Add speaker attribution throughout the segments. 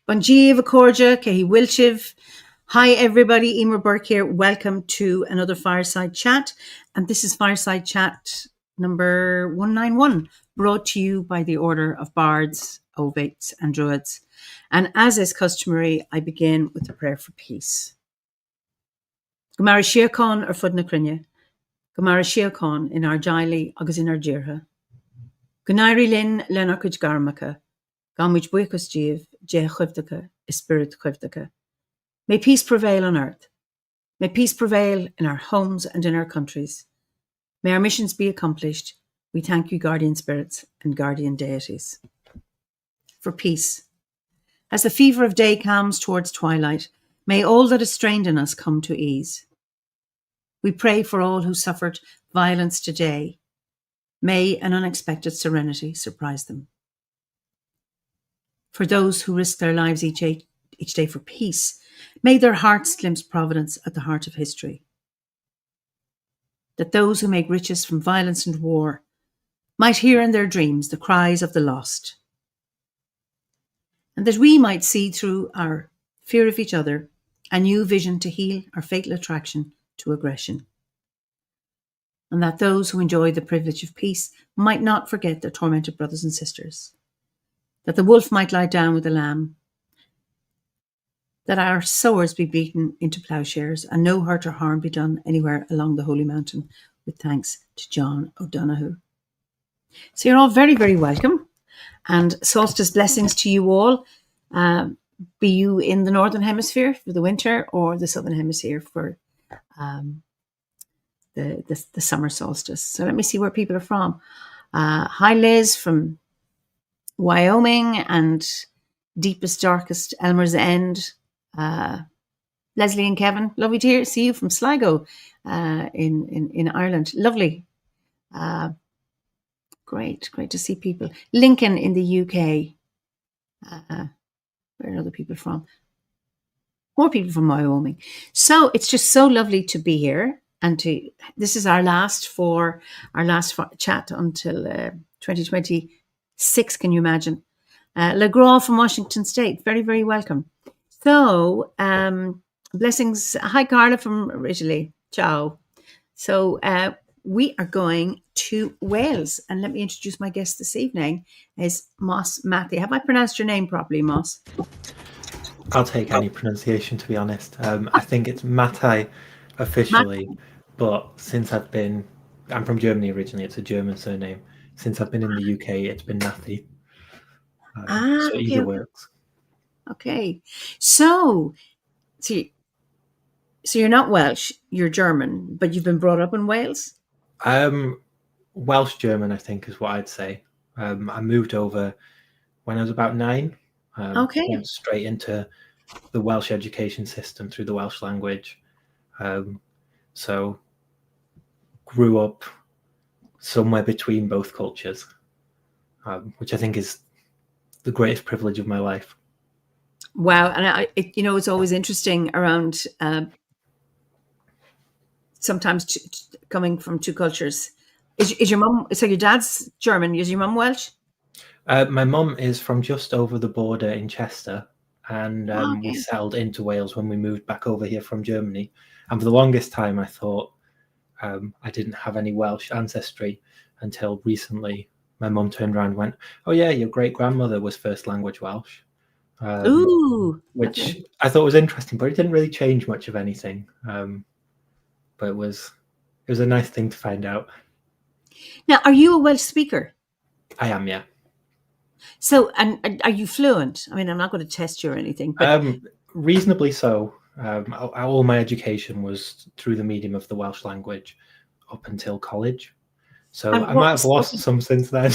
Speaker 1: Bonjiv, Akorja, Kehi Wilchiv. Hi, everybody. Eimear Burke here. Welcome to another Fireside Chat. And this is Fireside Chat number 191, brought to you by the Order of Bards, Ovates, and Druids. And as is customary, I begin with a prayer for peace. Gomara Siacon ar fud na crinne. Gomara Siacon in our jaili agus in our jirha. Gonairi lin lenarcuid garmacha. Gamwich buicus jiv, je chivdaka, spirit chivdaka. May peace prevail on earth. May peace prevail in our homes and in our countries. May our missions be accomplished. We thank you, guardian spirits and guardian deities. For peace. As the fever of day calms towards twilight, may all that is strained in us come to ease. We pray for all who suffered violence today. May an unexpected serenity surprise them. For those who risk their lives each day for peace, may their hearts glimpse providence at the heart of history. That those who make riches from violence and war might hear in their dreams the cries of the lost. And that we might see through our fear of each other a new vision to heal our fatal attraction to aggression. And that those who enjoy the privilege of peace might not forget their tormented brothers and sisters. That the wolf might lie down with the lamb, that our sowers be beaten into ploughshares, and no hurt or harm be done anywhere along the Holy Mountain, with thanks to John O'Donoghue. So you're all very, very welcome, and solstice blessings to you all, be you in the Northern Hemisphere for the winter or the Southern Hemisphere for the summer solstice. So let me see where people are from. Hi Liz from Wyoming and deepest, darkest Elmer's End. Leslie and Kevin, lovely to see you from Sligo in Ireland. Lovely. Great to see people. Lincoln in the UK. Where are other people from? More people from Wyoming. So it's just so lovely to be here. And this is our last chat until 2026, can you imagine? LeGraw from Washington State, very, very welcome. So, blessings. Hi, Carla from Italy. Ciao. So, we are going to Wales. And let me introduce my guest this evening is Moss Matthew. Have I pronounced your name properly, Moss?
Speaker 2: I'll take any pronunciation, to be honest. I think it's Matai officially, but since I'm from Germany originally, it's a German surname. Since I've been in the UK, it's been Matthew. So either works.
Speaker 1: Okay. So you're not Welsh, you're German, but you've been brought up in Wales?
Speaker 2: Welsh German, I think, is what I'd say. I moved over when I was about 9. Went straight into the Welsh education system through the Welsh language. So grew up somewhere between both cultures, which I think is the greatest privilege of my life.
Speaker 1: Wow. And it's always interesting around sometimes coming from two cultures. Is your mum, so your dad's German, is your mum Welsh?
Speaker 2: My mum is from just over the border in Chester, and we settled into Wales when we moved back over here from Germany. And for the longest time, I thought I didn't have any Welsh ancestry until recently. My mum turned around and went, "Oh yeah, your great-grandmother was first language Welsh." Which I thought was interesting, but it didn't really change much of anything. But it was a nice thing to find out.
Speaker 1: Now, are you a Welsh speaker?
Speaker 2: I am, yeah.
Speaker 1: So, and are you fluent? I mean, I'm not going to test you or anything, but
Speaker 2: reasonably so. All my education was through the medium of the Welsh language up until college. So I might have lost some since then.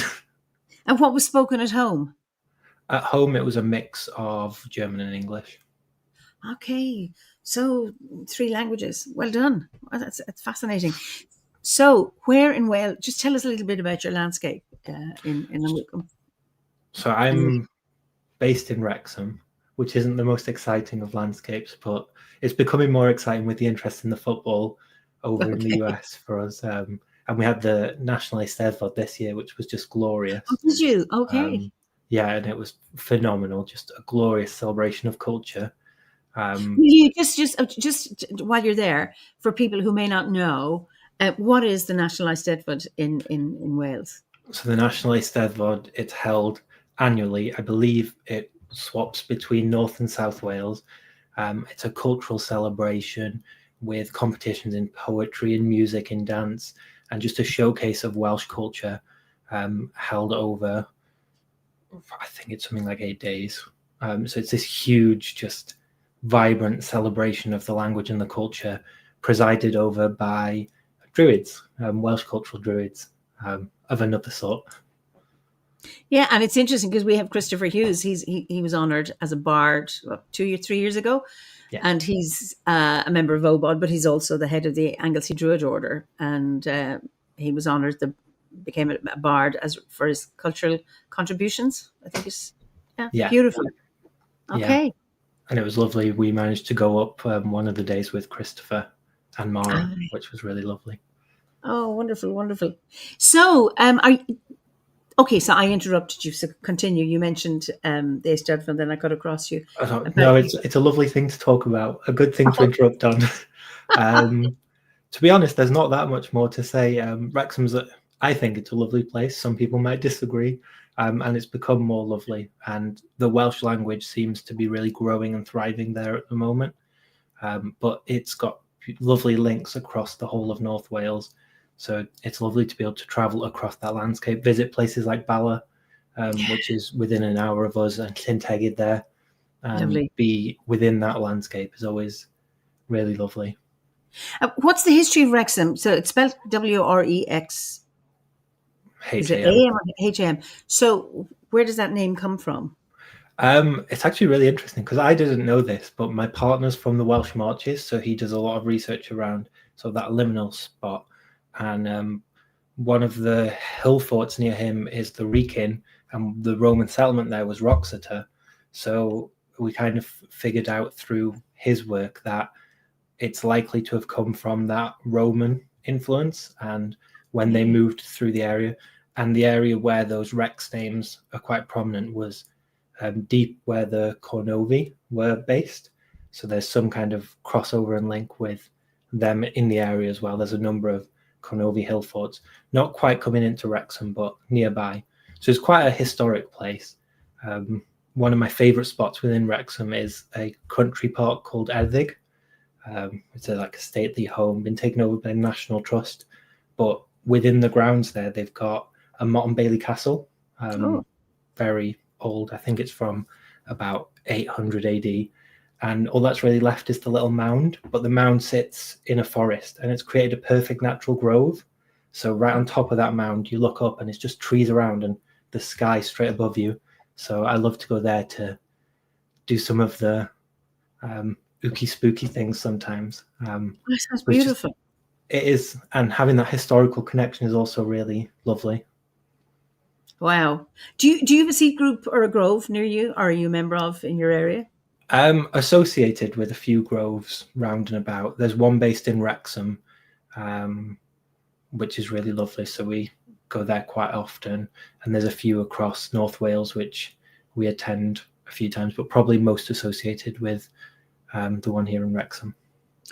Speaker 1: And what was spoken at home?
Speaker 2: At home, it was a mix of German and English.
Speaker 1: Okay, so 3 languages. Well done. Well, that's fascinating. So, where in Wales? Just tell us a little bit about your landscape in Wickham.
Speaker 2: So I'm based in Wrexham, which isn't the most exciting of landscapes, but it's becoming more exciting with the interest in the football over in the US for us. And we had the National Eisteddfod this year, which was just glorious.
Speaker 1: Oh, did you? Okay.
Speaker 2: Yeah, and it was phenomenal. Just a glorious celebration of culture.
Speaker 1: You just while you're there, for people who may not know, what is the National Eisteddfod in Wales?
Speaker 2: So the National Eisteddfod, it's held annually. I believe it swaps between North and South Wales. It's a cultural celebration with competitions in poetry and music and dance, and just a showcase of Welsh culture, held over, I think it's something like 8 days. So it's this huge, just vibrant celebration of the language and the culture, presided over by druids, Welsh cultural druids, of another sort.
Speaker 1: Yeah, and it's interesting because we have Christopher Hughes. He was honoured as a bard 2 or 3 years ago,
Speaker 2: Yeah.
Speaker 1: and he's a member of OBOD, but he's also the head of the Anglesey Druid Order, and he was honoured. Became a bard for his cultural contributions. I think it's beautiful. Okay.
Speaker 2: Yeah. And it was lovely. We managed to go up one of the days with Christopher and Mara, which was really lovely.
Speaker 1: Oh, wonderful, wonderful. So, okay, so I interrupted you. So continue. You mentioned the Eisteddfod, then I got across you.
Speaker 2: No, it's a lovely thing to talk about. A good thing to interrupt on. To be honest, there's not that much more to say. Wrexham's, I think it's a lovely place. Some people might disagree, and it's become more lovely. And the Welsh language seems to be really growing and thriving there at the moment. But it's got lovely links across the whole of North Wales. So it's lovely to be able to travel across that landscape, visit places like Bala, which is within an hour of us, and Llyntegid there. And be within that landscape is always really lovely.
Speaker 1: What's the history of Wrexham? So it's spelled WREX. Is it AM or HAM? So where does that name come from?
Speaker 2: It's actually really interesting because I didn't know this, but my partner's from the Welsh Marches, so he does a lot of research around that liminal spot. And one of the hill forts near him is the Wrekin, and the Roman settlement there was Wroxeter. So we kind of figured out through his work that it's likely to have come from that Roman influence, and when they moved through the area, and the area where those Rex names are quite prominent was deep where the Cornovi were based. So there's some kind of crossover and link with them in the area as well. There's a number of Cornovi hill forts, not quite coming into Wrexham, but nearby. So it's quite a historic place. One of my favourite spots within Wrexham is a country park called Erddig. It's like a stately home, been taken over by the National Trust. But within the grounds there, they've got a Motte and Bailey Castle, very old. I think it's from about 800 AD. And all that's really left is the little mound. But the mound sits in a forest, and it's created a perfect natural grove. So right on top of that mound, you look up and it's just trees around and the sky straight above you. So I love to go there to do some of the ooky spooky things sometimes.
Speaker 1: That sounds beautiful.
Speaker 2: It is, and having that historical connection is also really lovely.
Speaker 1: Wow. Do you have a seed group or a grove near you, or are you a member of in your area?
Speaker 2: Associated with a few groves round and about. There's one based in Wrexham, which is really lovely. So we go there quite often, and there's a few across North Wales which we attend a few times, but probably most associated with the one here in Wrexham.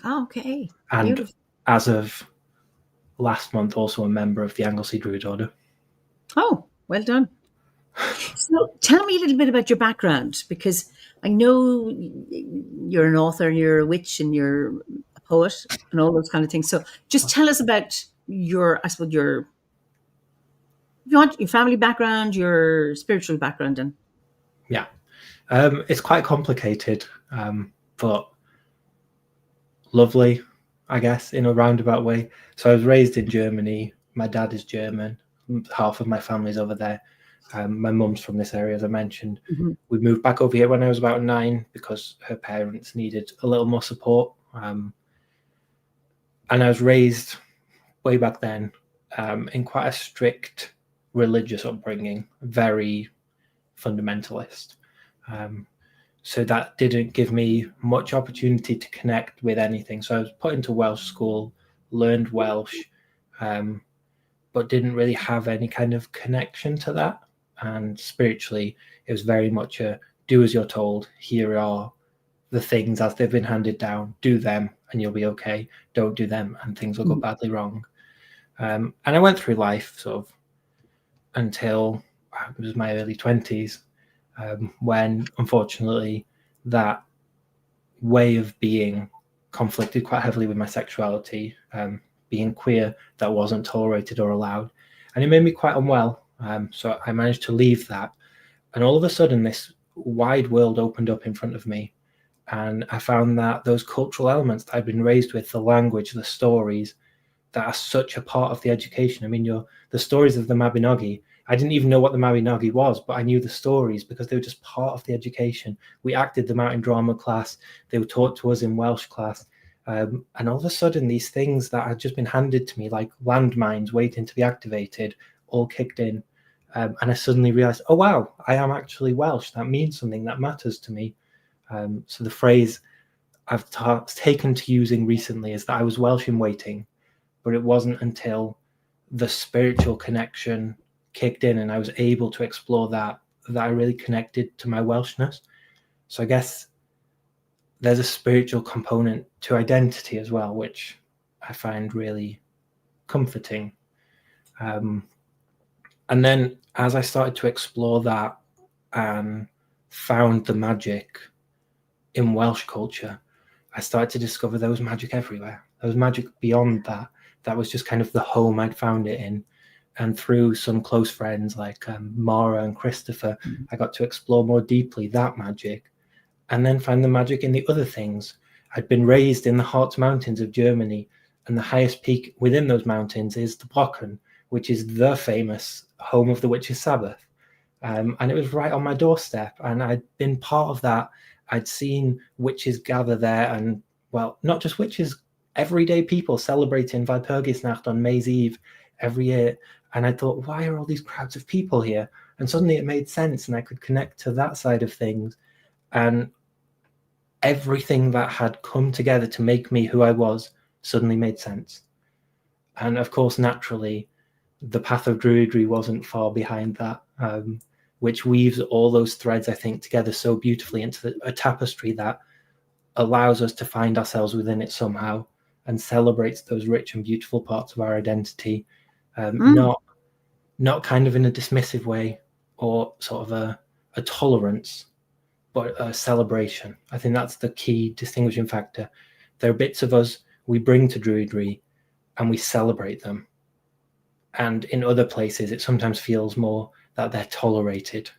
Speaker 1: Oh, okay.
Speaker 2: And
Speaker 1: beautiful.
Speaker 2: As of last month, also a member of the Anglesey Druid Order.
Speaker 1: Oh, well done. So tell me a little bit about your background, because I know you're an author, you're a witch, and you're a poet, and all those kind of things. So just tell us about your family background, your spiritual background. And
Speaker 2: yeah, it's quite complicated, but lovely, I guess, in a roundabout way. So I was raised in Germany. My dad is German. Half of my family's over there. My mum's from this area, as I mentioned.
Speaker 1: Mm-hmm.
Speaker 2: We moved back over here when I was about 9 because her parents needed a little more support. And I was raised way back then in quite a strict religious upbringing, very fundamentalist. So that didn't give me much opportunity to connect with anything. So I was put into Welsh school, learned Welsh, but didn't really have any kind of connection to that. and spiritually it was very much a do as you're told. Here are the things as they've been handed down. Do them and you'll be okay. Don't do them and things will go badly wrong. And I went through life sort of until it was my early 20s, when unfortunately that way of being conflicted quite heavily with my sexuality, being queer, that wasn't tolerated or allowed. And it made me quite unwell. So I managed to leave that. And all of a sudden, this wide world opened up in front of me. And I found that those cultural elements that I'd been raised with, the language, the stories, that are such a part of the education. I mean, the stories of the Mabinogi, I didn't even know what the Mabinogi was, but I knew the stories because they were just part of the education. We acted them out in drama class. They were taught to us in Welsh class. And all of a sudden, these things that had just been handed to me, like landmines waiting to be activated, all kicked in. And I suddenly realized, oh, wow, I am actually Welsh. That means something, that matters to me. So the phrase I've taken to using recently is that I was Welsh in waiting, but it wasn't until the spiritual connection kicked in and I was able to explore that I really connected to my Welshness. So I guess there's a spiritual component to identity as well, which I find really comforting. And then as I started to explore that and found the magic in Welsh culture, I started to discover there was magic everywhere. There was magic beyond that. That was just kind of the home I'd found it in. And through some close friends like Mara and Christopher, I got to explore more deeply that magic and then find the magic in the other things. I'd been raised in the Harz Mountains of Germany, and the highest peak within those mountains is the Brocken, which is the famous home of the Witches' Sabbath. And it was right on my doorstep, and I'd been part of that. I'd seen witches gather there, and, well, not just witches, everyday people celebrating Walpurgisnacht on May's Eve every year. And I thought, why are all these crowds of people here? And suddenly it made sense, and I could connect to that side of things. And everything that had come together to make me who I was suddenly made sense. And of course, naturally, the path of Druidry wasn't far behind that, which weaves all those threads, I think, together so beautifully into a tapestry that allows us to find ourselves within it somehow and celebrates those rich and beautiful parts of our identity, not kind of in a dismissive way or sort of a tolerance, but a celebration. I think that's the key distinguishing factor. There are bits of us we bring to Druidry and we celebrate them. And in other places, it sometimes feels more that they're tolerated.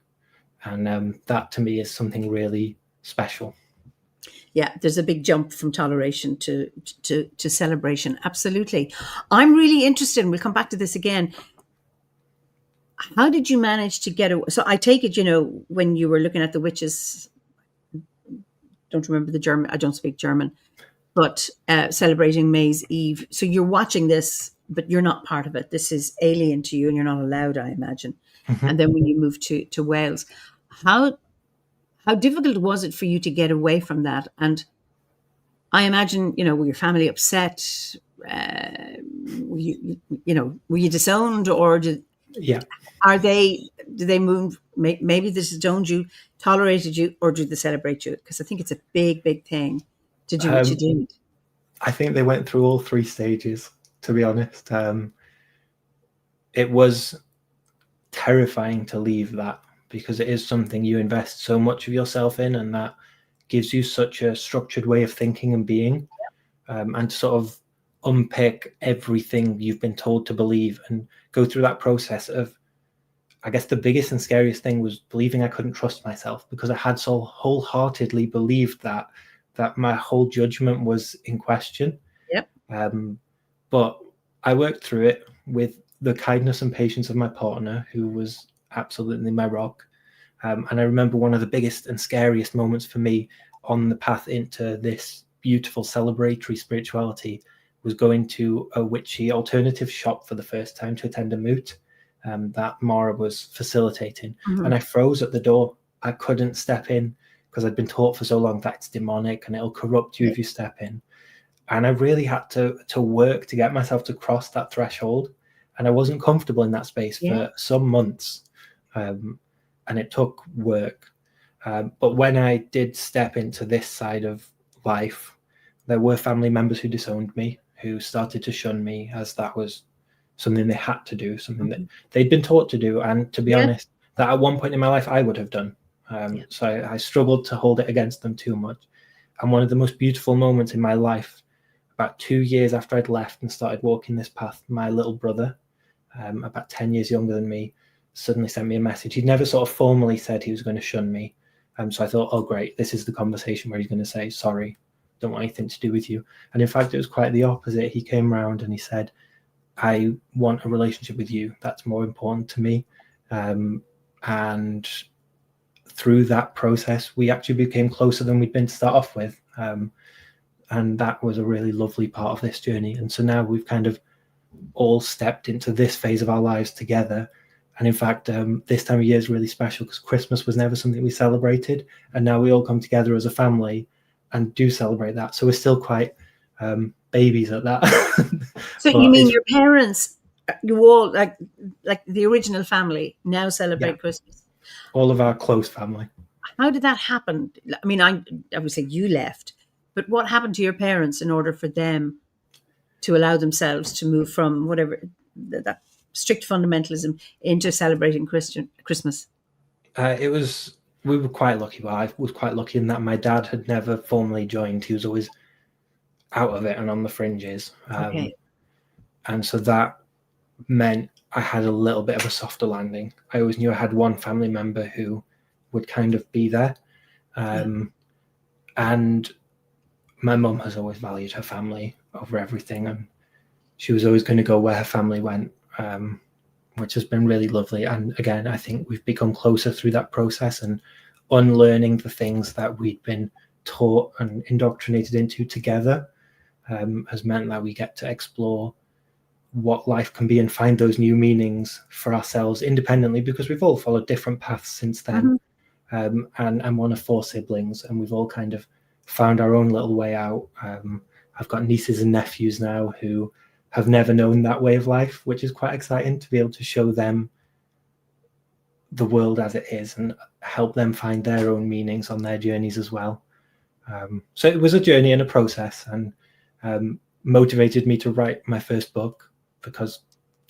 Speaker 2: And that to me is something really special.
Speaker 1: Yeah, there's a big jump from toleration to celebration. Absolutely. I'm really interested, and we'll come back to this again. How did you manage to get away? So I take it, when you were looking at the witches, don't remember the German, I don't speak German, but celebrating May's Eve. So you're watching this, but you're not part of it. This is alien to you and you're not allowed, I imagine. Mm-hmm. And then when you moved to Wales, how difficult was it for you to get away from that? And I imagine, were your family upset? Were you disowned, or did they move? Maybe they disowned you, tolerated you, or did they celebrate you? Because I think it's a big, big thing to do what you did.
Speaker 2: I think they went through all three stages, to be honest. It was terrifying to leave that, because it is something you invest so much of yourself in, and that gives you such a structured way of thinking and being, and to sort of unpick everything you've been told to believe and go through that process of, I guess the biggest and scariest thing was believing I couldn't trust myself, because I had so wholeheartedly believed that my whole judgment was in question.
Speaker 1: Yep.
Speaker 2: But I worked through it with the kindness and patience of my partner, who was absolutely my rock. And I remember one of the biggest and scariest moments for me on the path into this beautiful celebratory spirituality was going to a witchy alternative shop for the first time to attend a moot that Mara was facilitating. Mm-hmm. And I froze at the door. I couldn't step in because I'd been taught for so long that it's demonic and it'll corrupt you if you step in. And I really had to work to get myself to cross that threshold. And I wasn't comfortable in that space for some months. and it took work. But when I did step into this side of life, there were family members who disowned me, who started to shun me, as that was something they had to do, something that they'd been taught to do. And to be honest, that at one point in my life, I would have done. So I struggled to hold it against them too much. And one of the most beautiful moments in my life, about 2 years after I'd left and started walking this path, my little brother, about 10 years younger than me, suddenly sent me a message. He'd never sort of formally said he was going to shun me. So I thought, oh, great, this is the conversation where he's going to say, sorry, don't want anything to do with you. And in fact, it was quite the opposite. He came round and he said, I want a relationship with you. That's more important to me. And through that process, we actually became closer than we'd been to start off with. And that was a really lovely part of this journey. And so now we've kind of all stepped into this phase of our lives together. And in fact, this time of year is really special because Christmas was never something we celebrated. And now we all come together as a family and do celebrate that. So we're still quite babies at that.
Speaker 1: So you mean your parents, you all, like the original family, now celebrate Christmas?
Speaker 2: All of our close family.
Speaker 1: How did that happen? I mean, I would say you left, but what happened to your parents in order for them to allow themselves to move from whatever that strict fundamentalism into celebrating Christmas?
Speaker 2: We were quite lucky. Well, I was quite lucky in that my dad had never formally joined. He was always out of it and on the fringes. And so that meant I had a little bit of a softer landing. I always knew I had one family member who would kind of be there. And my mum has always valued her family over everything. And she was always going to go where her family went, which has been really lovely. And again, I think we've become closer through that process, and unlearning the things that we'd been taught and indoctrinated into together has meant that we get to explore what life can be and find those new meanings for ourselves independently, because we've all followed different paths since then. And I'm one of 4 siblings, and we've all kind of found our own little way out. I've got nieces and nephews now who have never known that way of life, which is quite exciting to be able to show them the world as it is and help them find their own meanings on their journeys as well. So it was a journey and a process, and motivated me to write my first book, because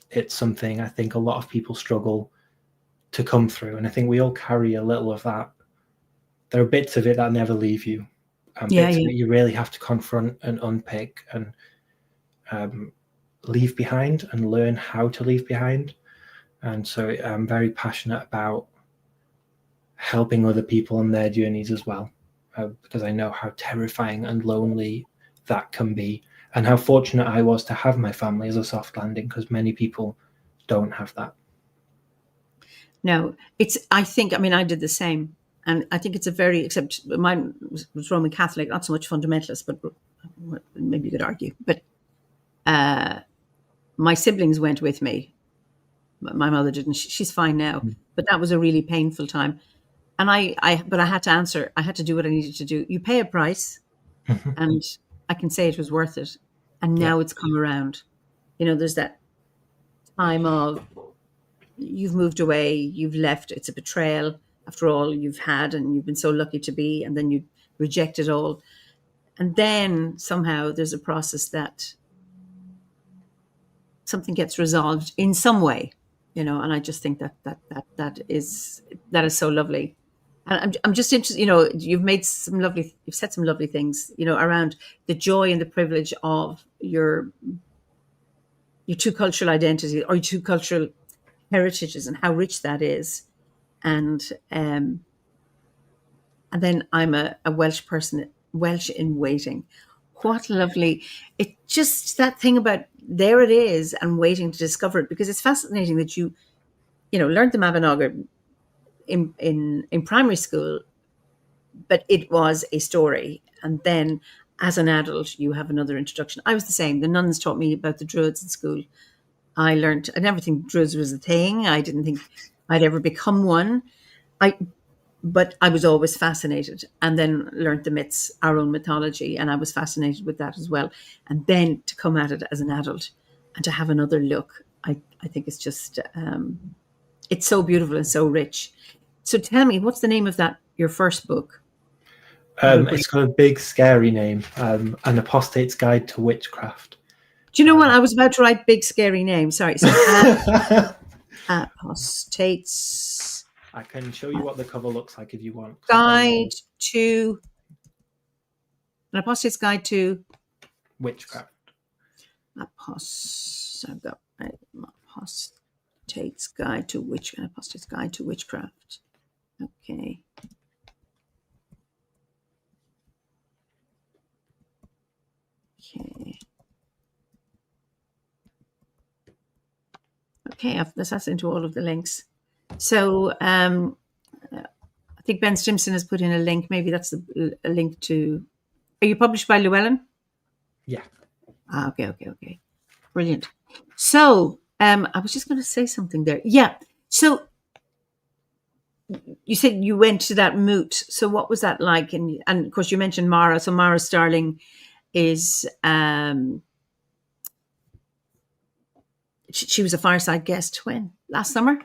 Speaker 2: it's something I think a lot of people struggle to come through. And I think we all carry a little of that. There are bits of it that never leave you, and bits that you really have to confront and unpick and leave behind and learn how to leave behind. And so I'm very passionate about helping other people on their journeys as well, because I know how terrifying and lonely that can be, and how fortunate I was to have my family as a soft landing, because many people don't have that.
Speaker 1: No, I did the same. And I think it's except mine was Roman Catholic, not so much fundamentalist, but maybe you could argue. But my siblings went with me. My mother didn't. She's fine now. But that was a really painful time. And but I had to answer. I had to do what I needed to do. You pay a price, and I can say it was worth it. And now it's come around. There's that time of you've moved away, you've left. It's a betrayal after all you've had, and you've been so lucky to be, and then you reject it all. And then somehow there's a process that something gets resolved in some way, and I just think that is so lovely. And I'm just interested, you've said some lovely things, around the joy and the privilege of your two cultural identities or your two cultural heritages and how rich that is. And then I'm a Welsh person, Welsh in waiting. What lovely. It just that thing about there it is and waiting to discover it, because it's fascinating that you learned the Mabinogion in primary school, but it was a story. And then as an adult, you have another introduction. I was the same. The nuns taught me about the Druids in school. I never think Druids was a thing. I didn't think I'd ever become one. But I was always fascinated, and then learned the myths, our own mythology, and I was fascinated with that as well. And then to come at it as an adult and to have another look, I think it's just It's so beautiful and so rich. So tell me, what's the name of your first book?
Speaker 2: It's got a big, scary name, An Apostate's Guide to Witchcraft.
Speaker 1: Do you know what? I was about to write big, scary name. Sorry. So, Apostates.
Speaker 2: I can show you what the cover looks like if you want.
Speaker 1: An Apostate's Guide to
Speaker 2: Witchcraft.
Speaker 1: I've got Apostate's Guide to Witchcraft. Okay. Okay, that's into all of the links. So I think Ben Stimson has put in a link. Maybe that's a link to. Are you published by Llewellyn?
Speaker 2: Yeah.
Speaker 1: Okay. Brilliant. So I was just going to say something there. Yeah. So you said you went to that moot. So what was that like? And of course you mentioned Mara. So Mara Starling is she was a Fireside guest last summer,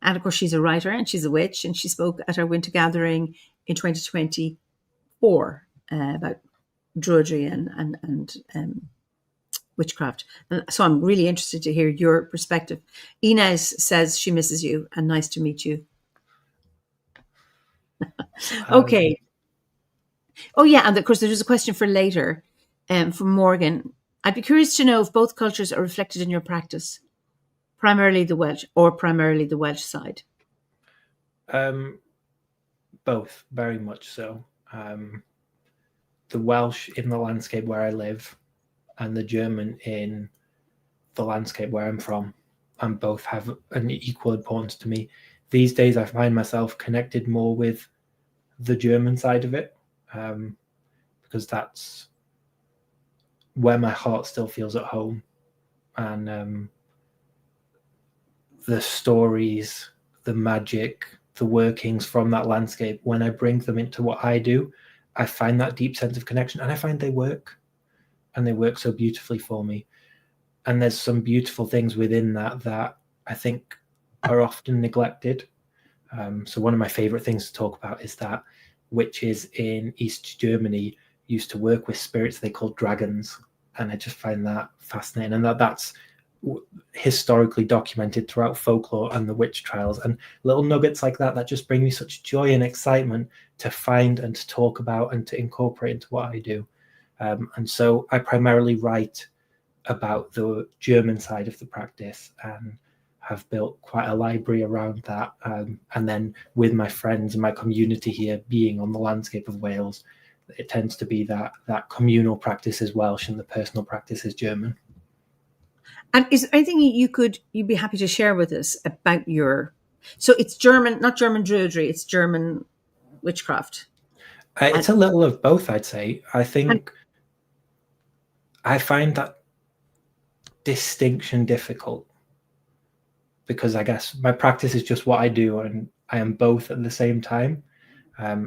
Speaker 1: and of course she's a writer and she's a witch, and she spoke at our winter gathering in 2024 about druidry and witchcraft. And so I'm really interested to hear your perspective. Inez says she misses you and nice to meet you. Okay. Oh yeah, and of course there's a question for later from Morgan. I'd be curious to know if both cultures are reflected in your practice, primarily the Welsh side.
Speaker 2: Both, very much so. The Welsh in the landscape where I live and the German in the landscape where I'm from, and both have an equal importance to me. These days I find myself connected more with the German side of it, because that's where my heart still feels at home, and the stories, the magic, the workings from that landscape, when I bring them into what I do, I find that deep sense of connection, and I find they work, and they work so beautifully for me. And there's some beautiful things within that I think are often neglected. So one of my favorite things to talk about is that witches in East Germany used to work with spirits they called dragons, and I just find that fascinating, and that's historically documented throughout folklore and the witch trials, and little nuggets like that just bring me such joy and excitement to find and to talk about and to incorporate into what I do. And so I primarily write about the German side of the practice and have built quite a library around that. And then with my friends and my community here being on the landscape of Wales, it tends to be that communal practice is Welsh and the personal practice is German.
Speaker 1: And is there anything you'd be happy to share with us about so it's German, not German druidry, it's German witchcraft?
Speaker 2: It's a little of both, I'd say. I think I find that distinction difficult because I guess my practice is just what I do and I am both at the same time.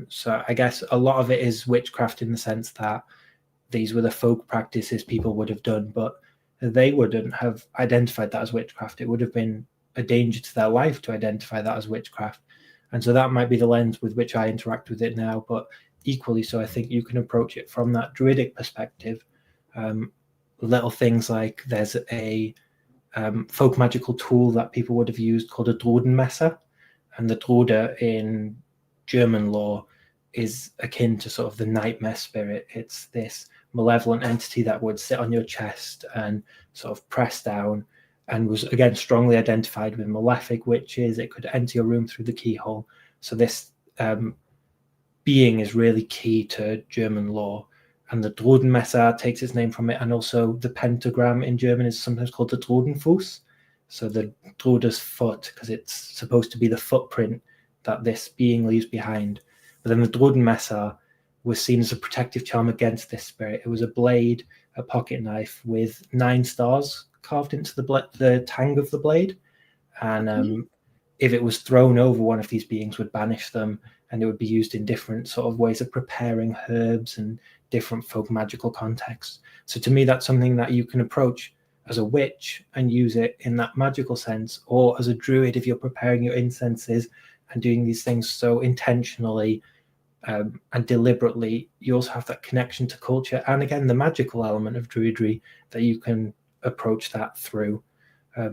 Speaker 2: So I guess a lot of it is witchcraft in the sense that these were the folk practices people would have done, but they wouldn't have identified that as witchcraft. It would have been a danger to their life to identify that as witchcraft. And so that might be the lens with which I interact with it now, but equally so I think you can approach it from that druidic perspective. Little things like there's a folk magical tool that people would have used called a Druidenmesser, and the Drude in German law is akin to sort of the nightmare spirit. It's this malevolent entity that would sit on your chest and sort of press down, and was again strongly identified with malefic witches. It could enter your room through the keyhole. So this being is really key to German law. And the Druidenmesser takes its name from it. And also the pentagram in German is sometimes called the Druidenfuß. So the Druide's foot, because it's supposed to be the footprint that this being leaves behind. But then the Druidenmesser was seen as a protective charm against this spirit. It was a blade, a pocket knife with 9 stars carved into the tang of the blade. And if it was thrown over, one of these beings would banish them, and it would be used in different sort of ways of preparing herbs and different folk magical contexts. So to me, that's something that you can approach as a witch and use it in that magical sense, or as a druid if you're preparing your incenses and doing these things so intentionally and deliberately. You also have that connection to culture and, again, the magical element of druidry that you can approach that through.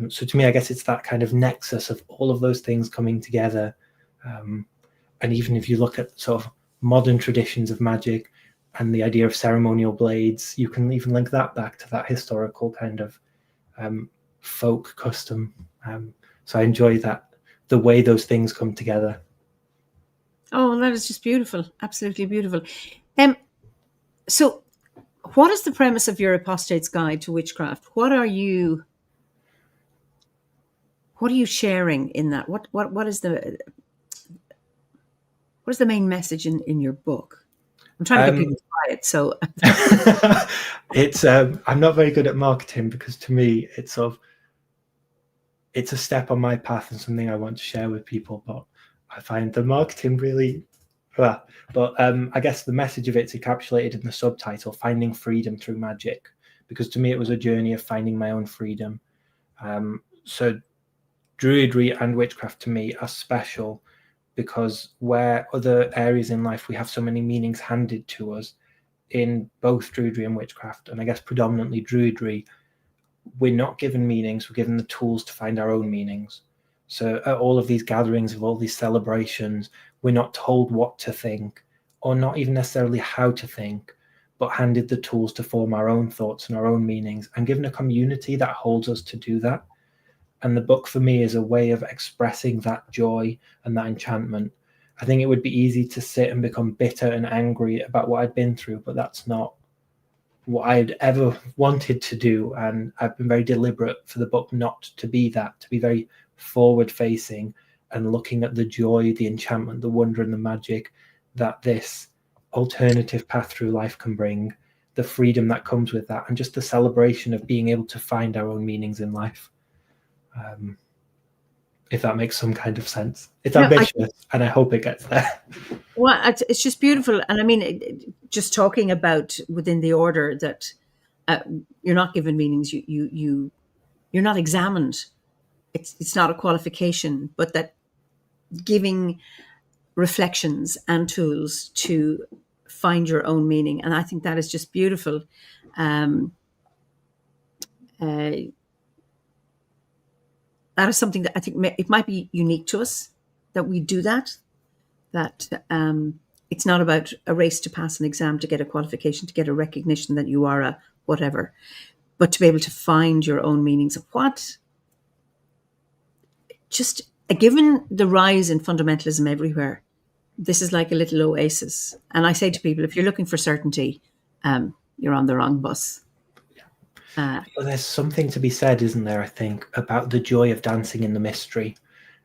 Speaker 2: So to me, I guess it's that kind of nexus of all of those things coming together. And even if you look at sort of modern traditions of magic and the idea of ceremonial blades, you can even link that back to that historical kind of folk custom. So I enjoy that, the way those things come together.
Speaker 1: Oh, that is just beautiful. Absolutely beautiful. So what is the premise of your Apostate's Guide to Witchcraft? What are you sharing in that? What is the main message in your book? I'm trying to get people to buy it. So
Speaker 2: it's I'm not very good at marketing, because to me it's a step on my path and something I want to share with people, but I find the marketing really but I guess the message of it's encapsulated in the subtitle, Finding Freedom Through Magic, because to me it was a journey of finding my own freedom. So druidry and witchcraft to me are special, because where other areas in life we have so many meanings handed to us, in both druidry and witchcraft, and I guess predominantly druidry, we're not given meanings, we're given the tools to find our own meanings. So at all of these gatherings, of all these celebrations, we're not told what to think, or not even necessarily how to think, but handed the tools to form our own thoughts and our own meanings, and given a community that holds us to do that. And the book for me is a way of expressing that joy and that enchantment. I think it would be easy to sit and become bitter and angry about what I'd been through, but that's not what I'd ever wanted to do. And I've been very deliberate for the book not to be that, to be very forward facing and looking at the joy, the enchantment, the wonder and the magic that this alternative path through life can bring, the freedom that comes with that, and just the celebration of being able to find our own meanings in life. If that makes some kind of sense. It's ambitious, and I hope it gets there.
Speaker 1: Well, it's just beautiful. And I mean, just talking about within the order that you're not given meanings, you're not examined. It's not a qualification, but that giving reflections and tools to find your own meaning. And I think that is just beautiful. That is something that I think it might be unique to us, that we do that it's not about a race to pass an exam, to get a qualification, to get a recognition that you are a whatever, but to be able to find your own meanings of what. Just given the rise in fundamentalism everywhere, this is like a little oasis. And I say to people, if you're looking for certainty, you're on the wrong bus.
Speaker 2: Well, there's something to be said, isn't there, I think, about the joy of dancing in the mystery.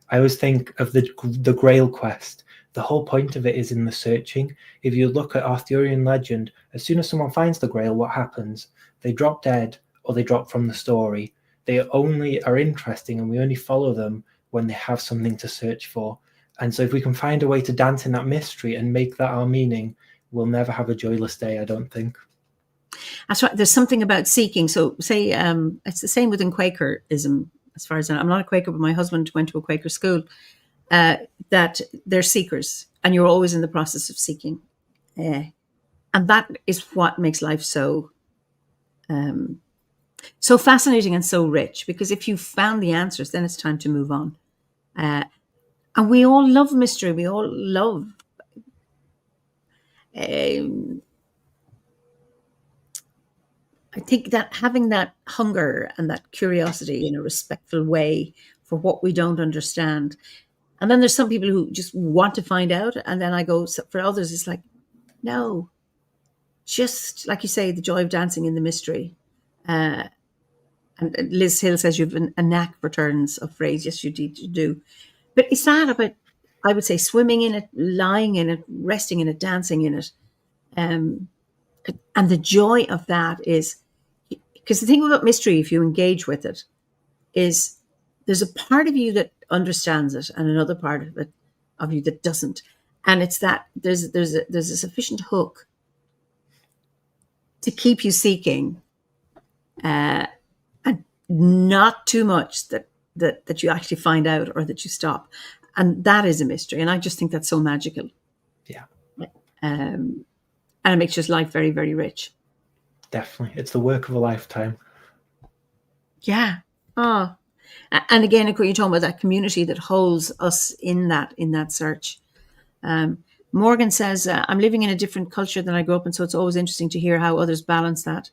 Speaker 2: I always think of the Grail quest. The whole point of it is in the searching. If you look at Arthurian legend, as soon as someone finds the Grail, what happens? They drop dead, or they drop from the story. They only are interesting, and we only follow them when they have something to search for. And so if we can find a way to dance in that mystery and make that our meaning, we'll never have a joyless day, I don't think.
Speaker 1: That's right. There's something about seeking. So say it's the same within Quakerism, as far as I'm not a Quaker, but my husband went to a Quaker school, that they're seekers, and you're always in the process of seeking. And that is what makes life so fascinating and so rich, because if you've found the answers, then it's time to move on. And we all love mystery. We all love I think that having that hunger and that curiosity in a respectful way for what we don't understand. And then there's some people who just want to find out. And then I go, for others, it's like, no, just like you say, the joy of dancing in the mystery. And Liz Hill says you've a knack for turns of phrase. Yes, you do. But it's not about, I would say, swimming in it, lying in it, resting in it, dancing in it. And the joy of that is, because the thing about mystery, if you engage with it, is there's a part of you that understands it and another part of you that doesn't. And it's that there's a sufficient hook to keep you seeking and not too much that you actually find out or that you stop. And that is a mystery. And I just think that's so magical.
Speaker 2: Yeah.
Speaker 1: And it makes just life very, very rich.
Speaker 2: Definitely. It's the work of a lifetime.
Speaker 1: Yeah. Oh. And again, you're talking about that community that holds us in that search. Morgan says, I'm living in a different culture than I grew up in, so it's always interesting to hear how others balance that.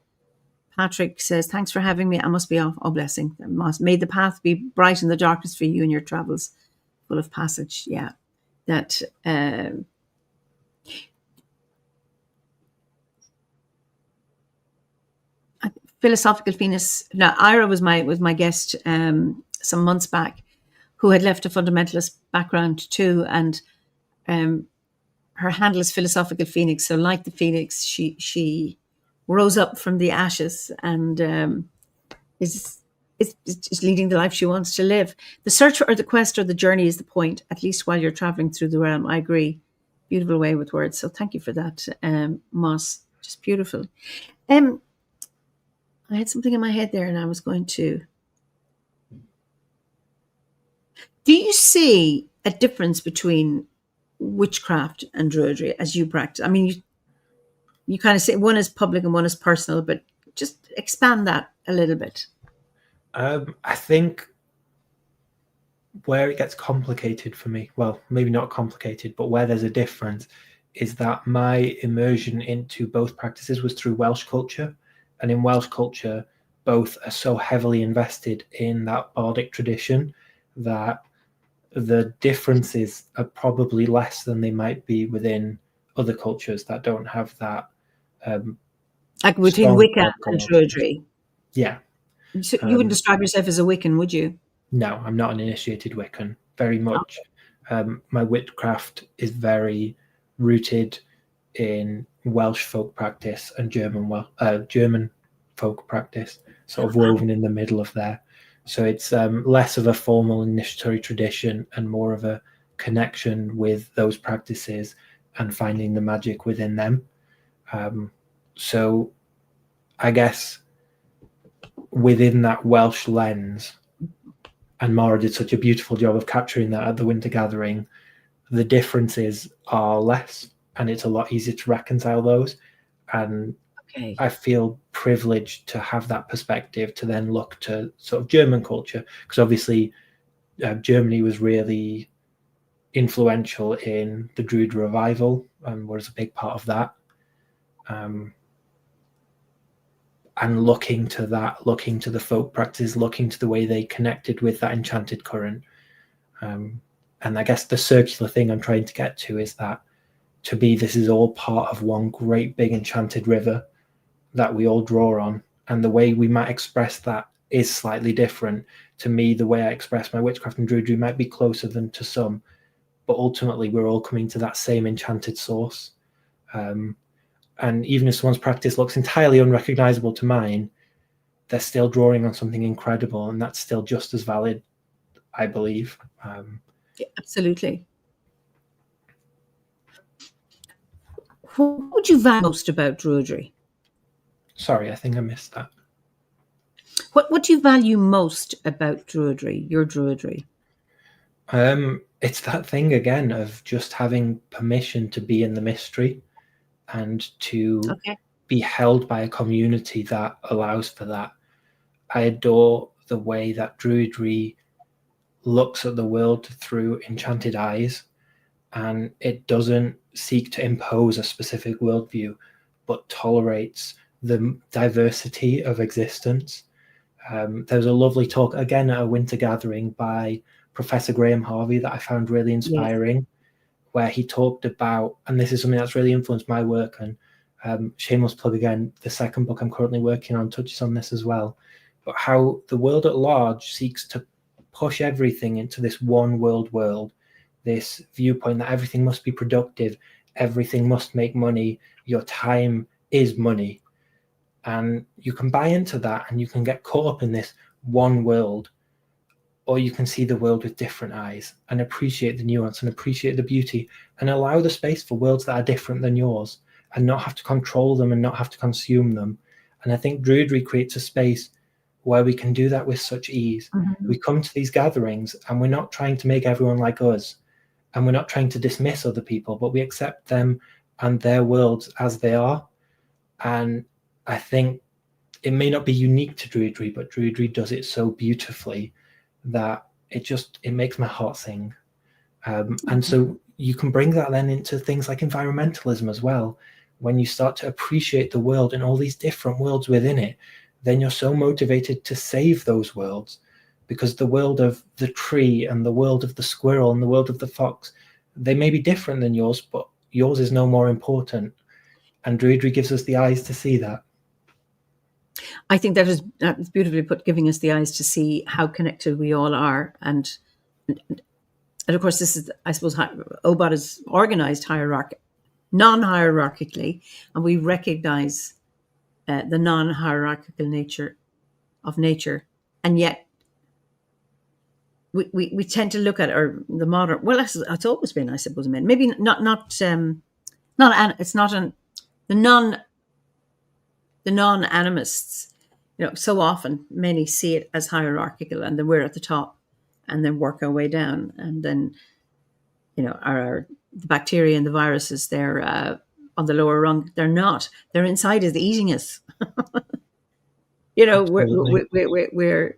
Speaker 1: Patrick says, thanks for having me. I must be off. Oh, blessing. May the path be bright in the darkness for you and your travels, full of passage. Yeah. That philosophical Phoenix. Now, Ira was my guest some months back, who had left a fundamentalist background too, and her handle is philosophical Phoenix. So, like the Phoenix, she rose up from the ashes and is leading the life she wants to live. The search or the quest or the journey is the point, at least while you're traveling through the realm. I agree. Beautiful way with words. So thank you for that, Moss. Just beautiful. I had something in my head there and I was going to. Do you see a difference between witchcraft and druidry as you practice? I mean, you kind of say one is public and one is personal, but just expand that a little bit.
Speaker 2: I think where it gets complicated for me, well, maybe not complicated, but where there's a difference is that my immersion into both practices was through Welsh culture. And in Welsh culture, both are so heavily invested in that bardic tradition that the differences are probably less than they might be within other cultures that don't have that.
Speaker 1: Like within Wicca and druidry.
Speaker 2: Yeah.
Speaker 1: So you wouldn't describe yourself as a Wiccan, would you?
Speaker 2: No, I'm not an initiated Wiccan, very much. Okay. My witchcraft is very rooted in Welsh folk practice and German folk practice, sort of woven in the middle of there. So it's less of a formal initiatory tradition and more of a connection with those practices and finding the magic within them. So I guess within that Welsh lens, and Mara did such a beautiful job of capturing that at the Winter Gathering, the differences are less and it's a lot easier to reconcile those. And I feel privileged to have that perspective to then look to sort of German culture, because obviously Germany was really influential in the Druid revival and was a big part of that. And looking to the folk practices, looking to the way they connected with that enchanted current. And I guess the circular thing I'm trying to get to is that to me, this is all part of one great big enchanted river that we all draw on. And the way we might express that is slightly different. To me, the way I express my witchcraft and druidry might be closer than to some, but ultimately we're all coming to that same enchanted source. And even if someone's practice looks entirely unrecognizable to mine, they're still drawing on something incredible, and that's still just as valid, I believe.
Speaker 1: Yeah, absolutely. What would you value most about druidry?
Speaker 2: Sorry, I think I missed that.
Speaker 1: What do you value most about druidry, your druidry?
Speaker 2: It's that thing again of just having permission to be in the mystery and to be held by a community that allows for that. I adore the way that druidry looks at the world through enchanted eyes, and it doesn't seek to impose a specific worldview, but tolerates the diversity of existence. There's a lovely talk again at a Winter Gathering by Professor Graham Harvey that I found really inspiring, where he talked about, and this is something that's really influenced my work, and shameless plug again, the second book I'm currently working on touches on this as well, but how the world at large seeks to push everything into this one world, this viewpoint that everything must be productive, everything must make money, your time is money. And you can buy into that and you can get caught up in this one world, or you can see the world with different eyes and appreciate the nuance and appreciate the beauty and allow the space for worlds that are different than yours and not have to control them and not have to consume them. And I think druidry creates a space where we can do that with such ease. We come to these gatherings and we're not trying to make everyone like us, and we're not trying to dismiss other people, but we accept them and their worlds as they are. And I think it may not be unique to Druidry, but Druidry does it so beautifully that it makes my heart sing. And so you can bring that then into things like environmentalism as well. When you start to appreciate the world and all these different worlds within it, then you're so motivated to save those worlds, because the world of the tree and the world of the squirrel and the world of the fox, they may be different than yours, but yours is no more important. And Druidry gives us the eyes to see that.
Speaker 1: I think that is beautifully put, giving us the eyes to see how connected we all are. And of course, this is, I suppose, OBOT is organized non-hierarchically, and we recognize the non-hierarchical nature of nature. And yet we tend to look at the modern, well, it's always been, I suppose, maybe the non-animists, so often many see it as hierarchical, and then we're at the top and then work our way down. And then, the bacteria and the viruses, they're on the lower rung. They're not. They're inside us, eating us. We're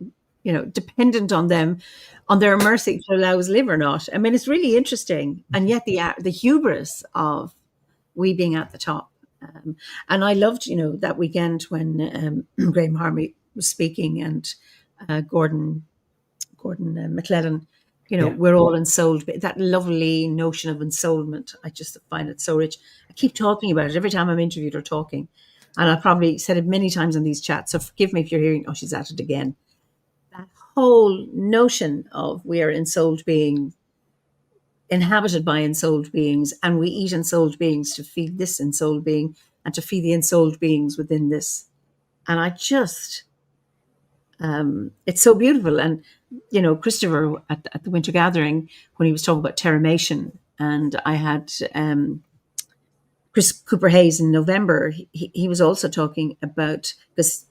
Speaker 1: dependent on them, on their mercy to allow us live or not. I mean, it's really interesting. And yet the hubris of we being at the top. And I loved, that weekend when Graham Harvey was speaking, and Gordon McClellan, we're all ensouled. That lovely notion of ensoulment, I just find it so rich. I keep talking about it every time I'm interviewed or talking. And I've probably said it many times on these chats, so forgive me if you're hearing, she's at it again. That whole notion of we are ensouled beings, inhabited by ensouled beings, and we eat ensouled beings to feed this ensouled being and to feed the ensouled beings within this. And I just, it's so beautiful. And, Christopher at the Winter Gathering, when he was talking about terramation, and I had Chris Cooper Hayes in November, he was also talking about, because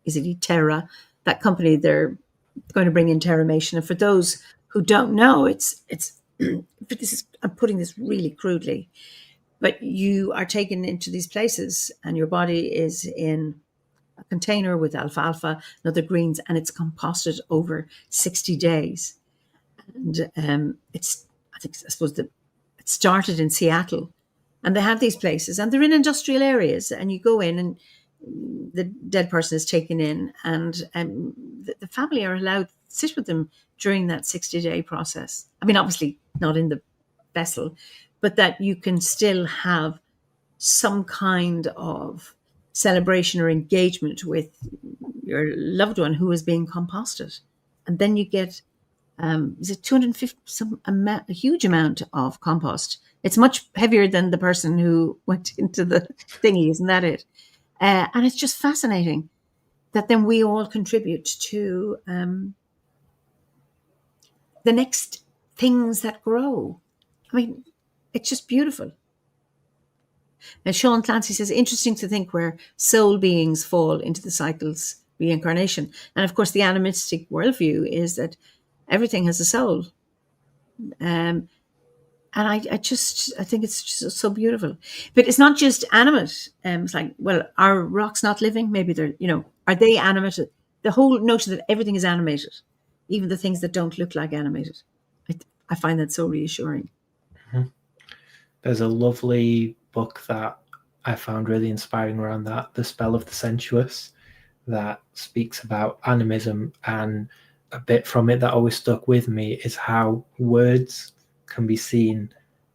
Speaker 1: is it Terra, that company, they're going to bring in terramation. And for those who don't know, it's I'm putting this really crudely, but you are taken into these places and your body is in a container with alfalfa and other greens, and it's composted over 60 days. And it started in Seattle, and they have these places, and they're in industrial areas, and you go in and the dead person is taken in, and the family are allowed to sit with them during that 60-day process. I mean, obviously not in the vessel, but that you can still have some kind of celebration or engagement with your loved one who is being composted. And then you get, is it 250, a huge amount of compost. It's much heavier than the person who went into the thingy, isn't that it? And it's just fascinating that then we all contribute to the next things that grow. I mean, it's just beautiful. Now, Sean Clancy says, interesting to think where soul beings fall into the cycles reincarnation. And of course, the animistic worldview is that everything has a soul. And I think it's just so beautiful. But it's not just animate. It's like, well, are rocks not living? Maybe they're, are they animated? The whole notion that everything is animated, even the things that don't look like animated. I find that so reassuring.
Speaker 2: Mm-hmm. There's a lovely book that I found really inspiring around that, The Spell of the Sensuous, that speaks about animism, and a bit from it that always stuck with me is how words can be seen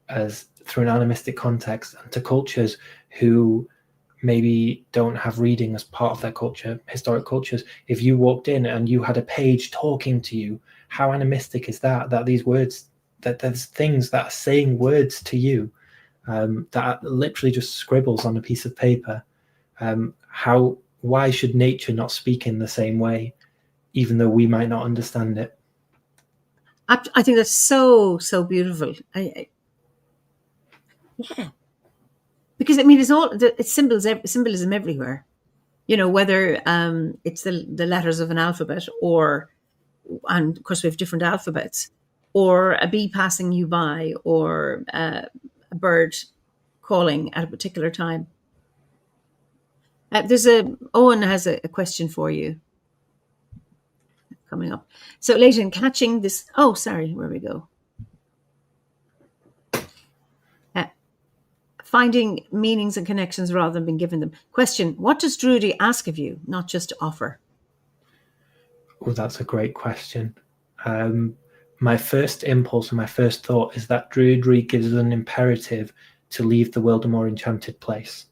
Speaker 2: as through an animistic context, and to cultures who maybe don't have reading as part of their culture, historic cultures, if you walked in and you had a page talking to you, how animistic is that these words, that there's things that are saying words to you, that are literally just scribbles on a piece of paper. Why should nature not speak in the same way, even though we might not understand it?
Speaker 1: I think that's so beautiful. Yeah, because I mean, it's symbolism everywhere. whether it's the letters of an alphabet, and of course we have different alphabets, or a bee passing you by, or a bird calling at a particular time. Owen has a question for you coming up. So, Leighton, catching this. Oh, sorry, where we go. Finding meanings and connections rather than being given them. Question: what does Druidry ask of you, not just offer?
Speaker 2: Oh, that's a great question. My first impulse and my first thought is that Druidry gives us an imperative to leave the world a more enchanted place,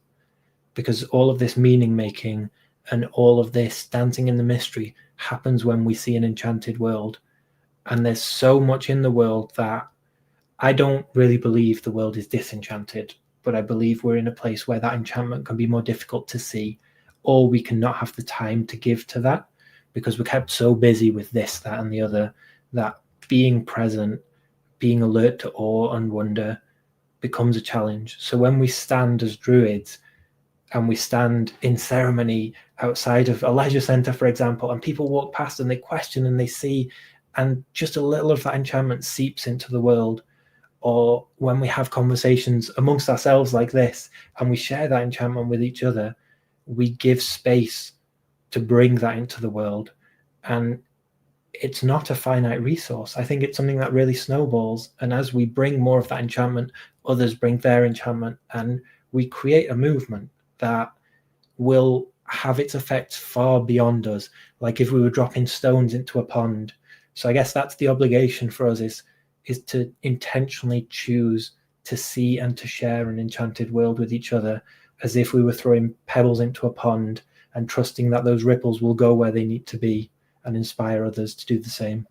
Speaker 2: because all of this meaning making and all of this dancing in the mystery happens when we see an enchanted world. And there's so much in the world that I don't really believe the world is disenchanted, but I believe we're in a place where that enchantment can be more difficult to see, or we can not have the time to give to that because we're kept so busy with this, that, and the other, that being present, being alert to awe and wonder becomes a challenge. So when we stand as druids and we stand in ceremony outside of a leisure centre, for example, and people walk past and they question and they see, and just a little of that enchantment seeps into the world, or when we have conversations amongst ourselves like this and we share that enchantment with each other, we give space to bring that into the world. And it's not a finite resource. I think it's something that really snowballs. And as we bring more of that enchantment, others bring their enchantment, and we create a movement that will have its effects far beyond us, like if we were dropping stones into a pond. So I guess that's the obligation for us, is to intentionally choose to see and to share an enchanted world with each other, as if we were throwing pebbles into a pond and trusting that those ripples will go where they need to be and inspire others to do the same.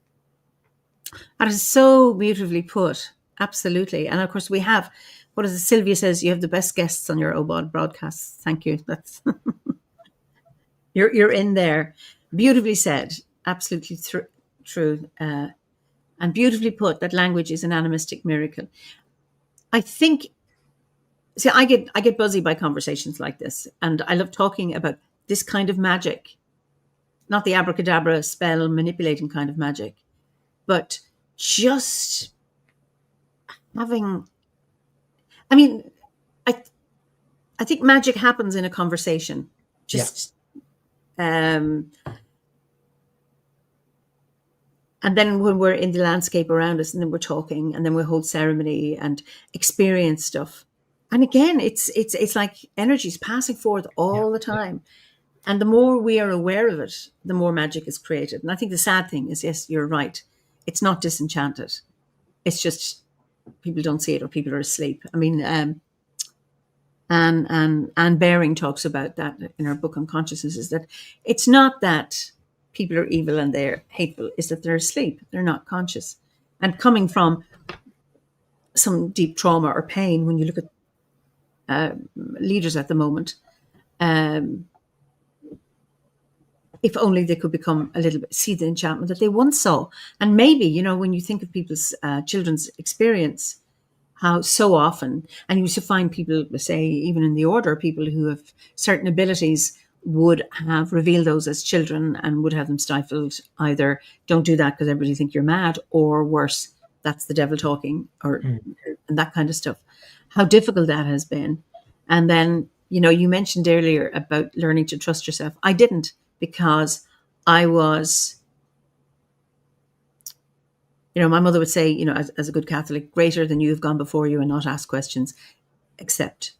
Speaker 1: That is so beautifully put. Absolutely. And of course we have, what is it, Sylvia says, you have the best guests on your OBOD broadcasts. Thank you. That's you're in there. Beautifully said. Absolutely true. And beautifully put, that language is an animistic miracle. I think, see, I get buzzy by conversations like this, and I love talking about this kind of magic, not the abracadabra spell manipulating kind of magic, but just having, I mean, I think magic happens in a conversation. Just, and then when we're in the landscape around us, and then we're talking, and then we hold ceremony and experience stuff. And again, it's like energy's passing forth all the time. And the more we are aware of it, the more magic is created. And I think the sad thing is, yes, you're right. It's not disenchanted. It's just people don't see it, or people are asleep. I mean, and Baring talks about that in her book on consciousness, is that it's not that people are evil and they're hateful, is that they're asleep. They're not conscious. And coming from some deep trauma or pain, when you look at leaders at the moment, if only they could become a little bit, see the enchantment that they once saw. And maybe, when you think of people's children's experience, how so often, and you used to find people, say, even in the order, people who have certain abilities would have revealed those as children and would have them stifled. Either don't do that because everybody think you're mad, or worse, that's the devil talking, or and that kind of stuff. How difficult that has been. And then, you mentioned earlier about learning to trust yourself. I didn't, because I was, my mother would say, as a good Catholic, greater than you have gone before you, and not ask questions, accept.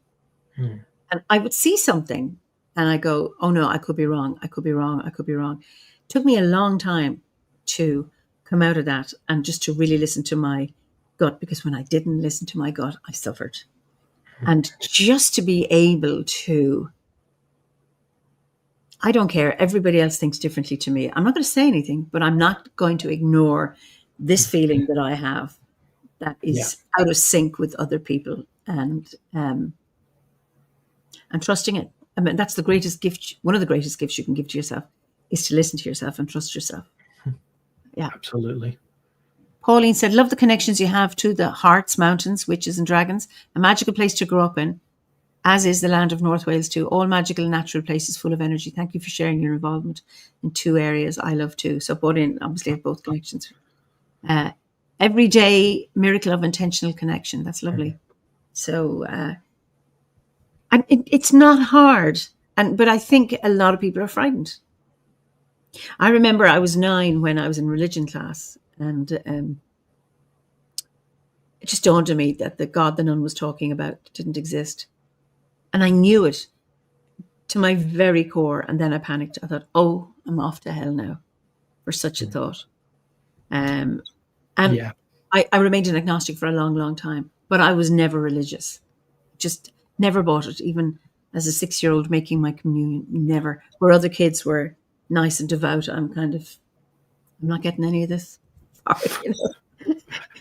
Speaker 1: And I would see something and I go, oh no, I could be wrong. I could be wrong. I could be wrong. It took me a long time to come out of that and just to really listen to my gut, because when I didn't listen to my gut, I suffered. And just to be able to, I don't care, everybody else thinks differently to me. I'm not going to say anything, but I'm not going to ignore this feeling that I have that is out of sync with other people, and trusting it. I mean, that's the greatest gift. One of the greatest gifts you can give to yourself is to listen to yourself and trust yourself. Yeah,
Speaker 2: absolutely.
Speaker 1: Pauline said, love the connections you have to the hearts, mountains, witches and dragons. A magical place to grow up in. as is the land of North Wales too. All magical and natural places full of energy. Thank you for sharing your involvement in 2 areas I love too. So both in, obviously, have both connections. Everyday miracle of intentional connection. That's lovely. So, and it's not hard. But I think a lot of people are frightened. I remember I was 9 when I was in religion class, and it just dawned on me that the God the nun was talking about didn't exist. And I knew it to my very core. And then I panicked. I thought, oh, I'm off to hell now for such a thought. And
Speaker 2: Yeah.
Speaker 1: I remained an agnostic for a long, long time, but I was never religious. Just never bought it, even as a 6-year-old making my communion. Never. Where other kids were nice and devout, I'm not getting any of this. Sorry,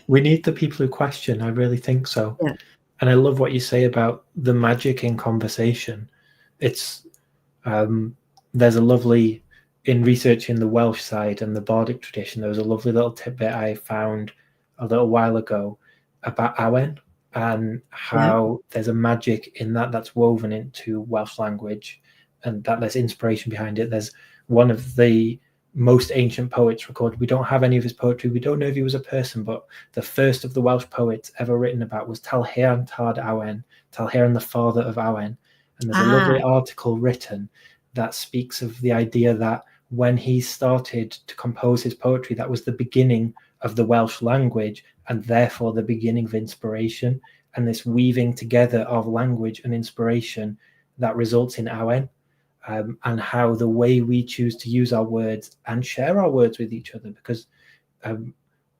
Speaker 2: We need the people who question. I really think so.
Speaker 1: Yeah.
Speaker 2: And I love what you say about the magic in conversation. It's there's a lovely, in researching the Welsh side and the Bardic tradition, there was a lovely little tidbit I found a little while ago about Awen and how there's a magic in that's woven into Welsh language, and that there's inspiration behind it. There's one of the most ancient poets recorded. We don't have any of his poetry. We don't know if he was a person, but the first of the Welsh poets ever written about was Talhaearn Tad Awen, Talhaearn, the father of Awen. And there's a lovely article written that speaks of the idea that when he started to compose his poetry, that was the beginning of the Welsh language, and therefore the beginning of inspiration, and this weaving together of language and inspiration that results in Awen. And how the way we choose to use our words and share our words with each other, because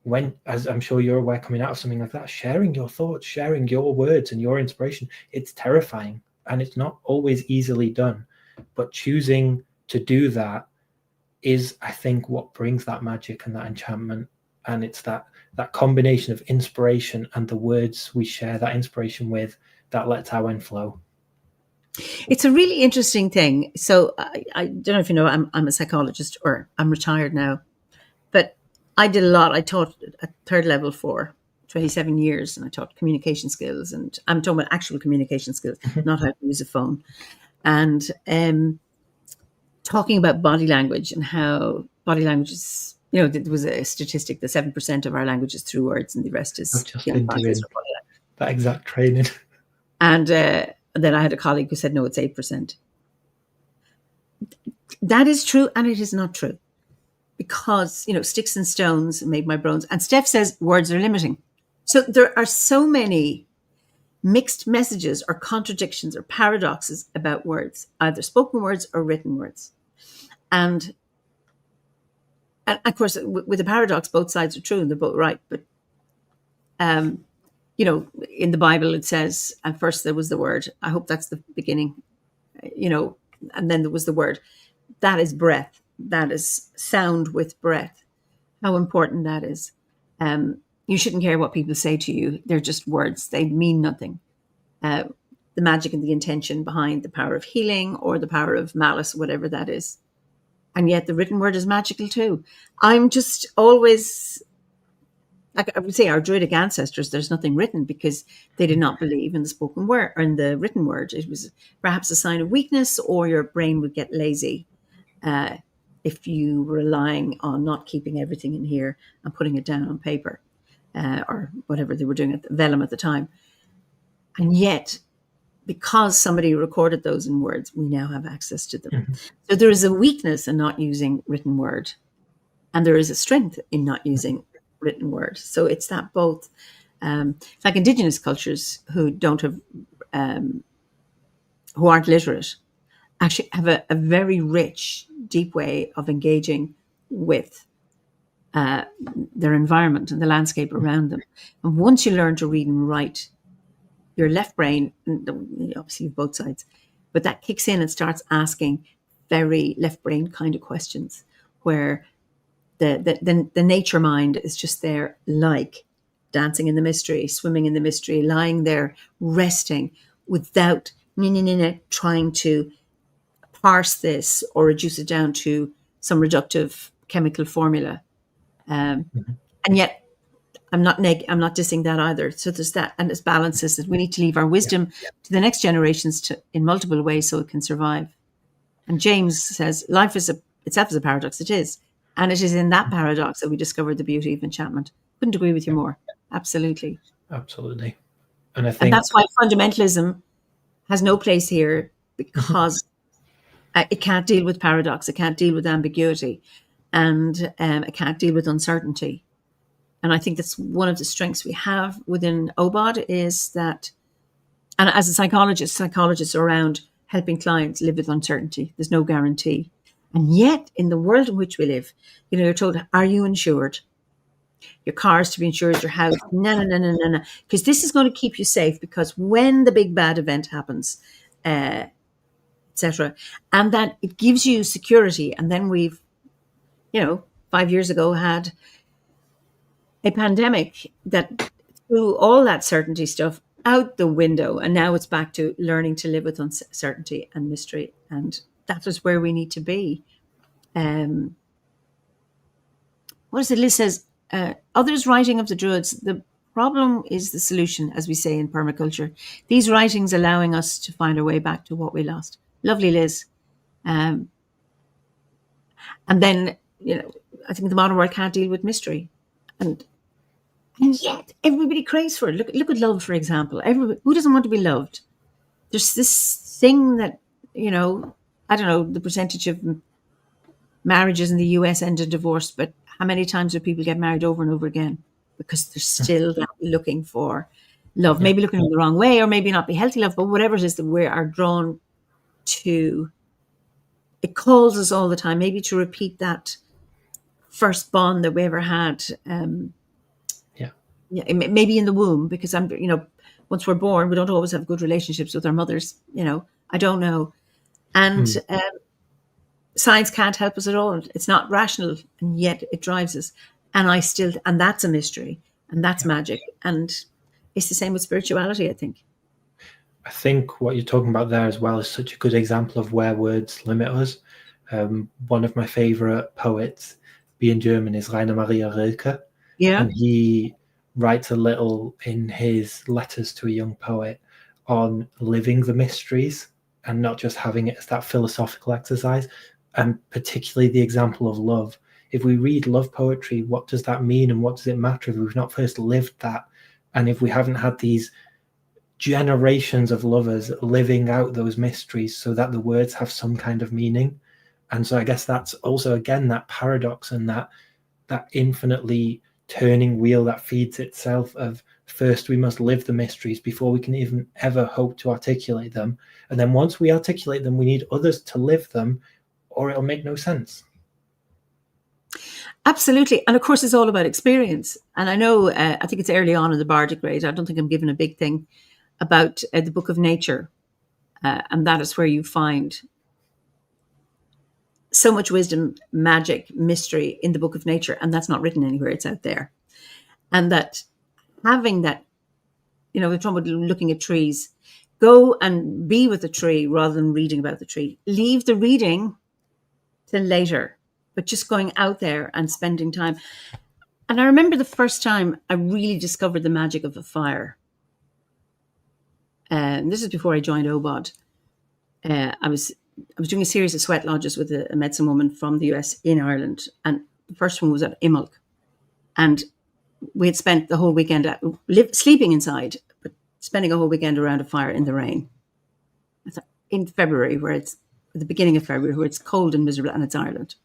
Speaker 2: when, as I'm sure you're aware, coming out of something like that, sharing your thoughts, sharing your words and your inspiration, it's terrifying and it's not always easily done. But choosing to do that is, I think, what brings that magic and that enchantment. And it's that combination of inspiration and the words we share that inspiration with that lets Awen flow.
Speaker 1: It's a really interesting thing. So I don't know if you know, I'm a psychologist, or I'm retired now, but I did a lot. I taught at 3rd level for 27 years, and I taught communication skills, and I'm talking about actual communication skills, not how to use a phone. And talking about body language and how body language is, there was a statistic that 7% of our language is through words and the rest is
Speaker 2: I've just been doing that exact training.
Speaker 1: And then I had a colleague who said, no, it's 8%. That is true, and it is not true. Because, sticks and stones made my bones. And Steph says words are limiting. So there are so many mixed messages or contradictions or paradoxes about words, either spoken words or written words. And of course, with a paradox, both sides are true and they're both right. But, in the Bible, it says, and first there was the word. I hope that's the beginning, and then there was the word. That is breath. That is sound with breath. How important that is. You shouldn't care what people say to you. They're just words. They mean nothing. The magic and the intention behind the power of healing or the power of malice, whatever that is. And yet the written word is magical too. I'm just always, like I would say, our Druidic ancestors, there's nothing written because they did not believe in the spoken word or in the written word. It was perhaps a sign of weakness, or your brain would get lazy if you were relying on not keeping everything in here and putting it down on paper or whatever they were doing at vellum at the time. And yet, because somebody recorded those in words, we now have access to them. Mm-hmm. So there is a weakness in not using written word, and there is a strength in not using written word. So it's that both. Like Indigenous cultures who don't have, who aren't literate, actually have a very rich, deep way of engaging with their environment and the landscape around them. And once you learn to read and write, your left brain, obviously both sides, but that kicks in and starts asking very left brain kind of questions, where the nature mind is just there, like dancing in the mystery, swimming in the mystery, lying there, resting without trying to parse this or reduce it down to some reductive chemical formula. And yet I'm not dissing that either. So there's that, and there's balances that we need to leave our wisdom to the next generations in multiple ways so it can survive. And James says, life is itself is a paradox. It is. And it is in that paradox that we discover the beauty of enchantment. Couldn't agree with you more. Absolutely.
Speaker 2: Absolutely. And I think...
Speaker 1: And that's why fundamentalism has no place here, because it can't deal with paradox. It can't deal with ambiguity. And it can't deal with uncertainty. And I think that's one of the strengths we have within OBOD is that, and as a psychologist, psychologists are around helping clients live with uncertainty. There's no guarantee. And yet, in the world in which we live, you're told, are you insured? Your car is to be insured, your house. No. Because this is going to keep you safe, because when the big bad event happens, etc., and that it gives you security. And then we've, 5 years ago had a pandemic that threw all that certainty stuff out the window. And now it's back to learning to live with uncertainty and mystery. And that is where we need to be. What is it? Liz says, others writing of the Druids, the problem is the solution, as we say in permaculture. These writings allowing us to find our way back to what we lost. Lovely, Liz. And then, I think the modern world can't deal with mystery. And yet everybody craves for it. Look at love, for example. Who doesn't want to be loved? There's this thing that, I don't know the percentage of marriages in the US end in divorce, but how many times do people get married over and over again? Because they're still looking for love, maybe looking in the wrong way, or maybe not be healthy love, but whatever it is that we are drawn to. It calls us all the time, maybe to repeat that first bond that we ever had. Maybe in the womb, because once we're born, we don't always have good relationships with our mothers. I don't know. And science can't help us at all. It's not rational, and yet it drives us. And that's a mystery, and that's magic. And it's the same with spirituality, I think.
Speaker 2: I think what you're talking about there as well is such a good example of where words limit us. One of my favorite poets, being German, is Rainer Maria Rilke.
Speaker 1: Yeah.
Speaker 2: And he writes a little in his letters to a young poet on living the mysteries and not just having it as that philosophical exercise, and particularly the example of love. If we read love poetry, what does that mean, and what does it matter if we've not first lived that? And if we haven't had these generations of lovers living out those mysteries so that the words have some kind of meaning. And so I guess that's also, again, that paradox and that infinitely turning wheel that feeds itself of first we must live the mysteries before we can even ever hope to articulate them. And then once we articulate them, we need others to live them, or it'll make no sense.
Speaker 1: Absolutely. And of course, it's all about experience. And I know, I think it's early on in the Bardic grade. I don't think I'm given a big thing about the Book of Nature. And that is where you find so much wisdom, magic, mystery in the Book of Nature. And that's not written anywhere. It's out there. And that having that, we're talking about looking at trees, go and be with the tree rather than reading about the tree. Leave the reading till later, but just going out there and spending time. And I remember the first time I really discovered the magic of a fire. And this is before I joined OBOD. I was doing a series of sweat lodges with a medicine woman from the US in Ireland. And the first one was at Imolc. And we had spent the whole weekend sleeping inside, but spending a whole weekend around a fire in the rain. In February, where it's at the beginning of February, where it's cold and miserable, and it's Ireland.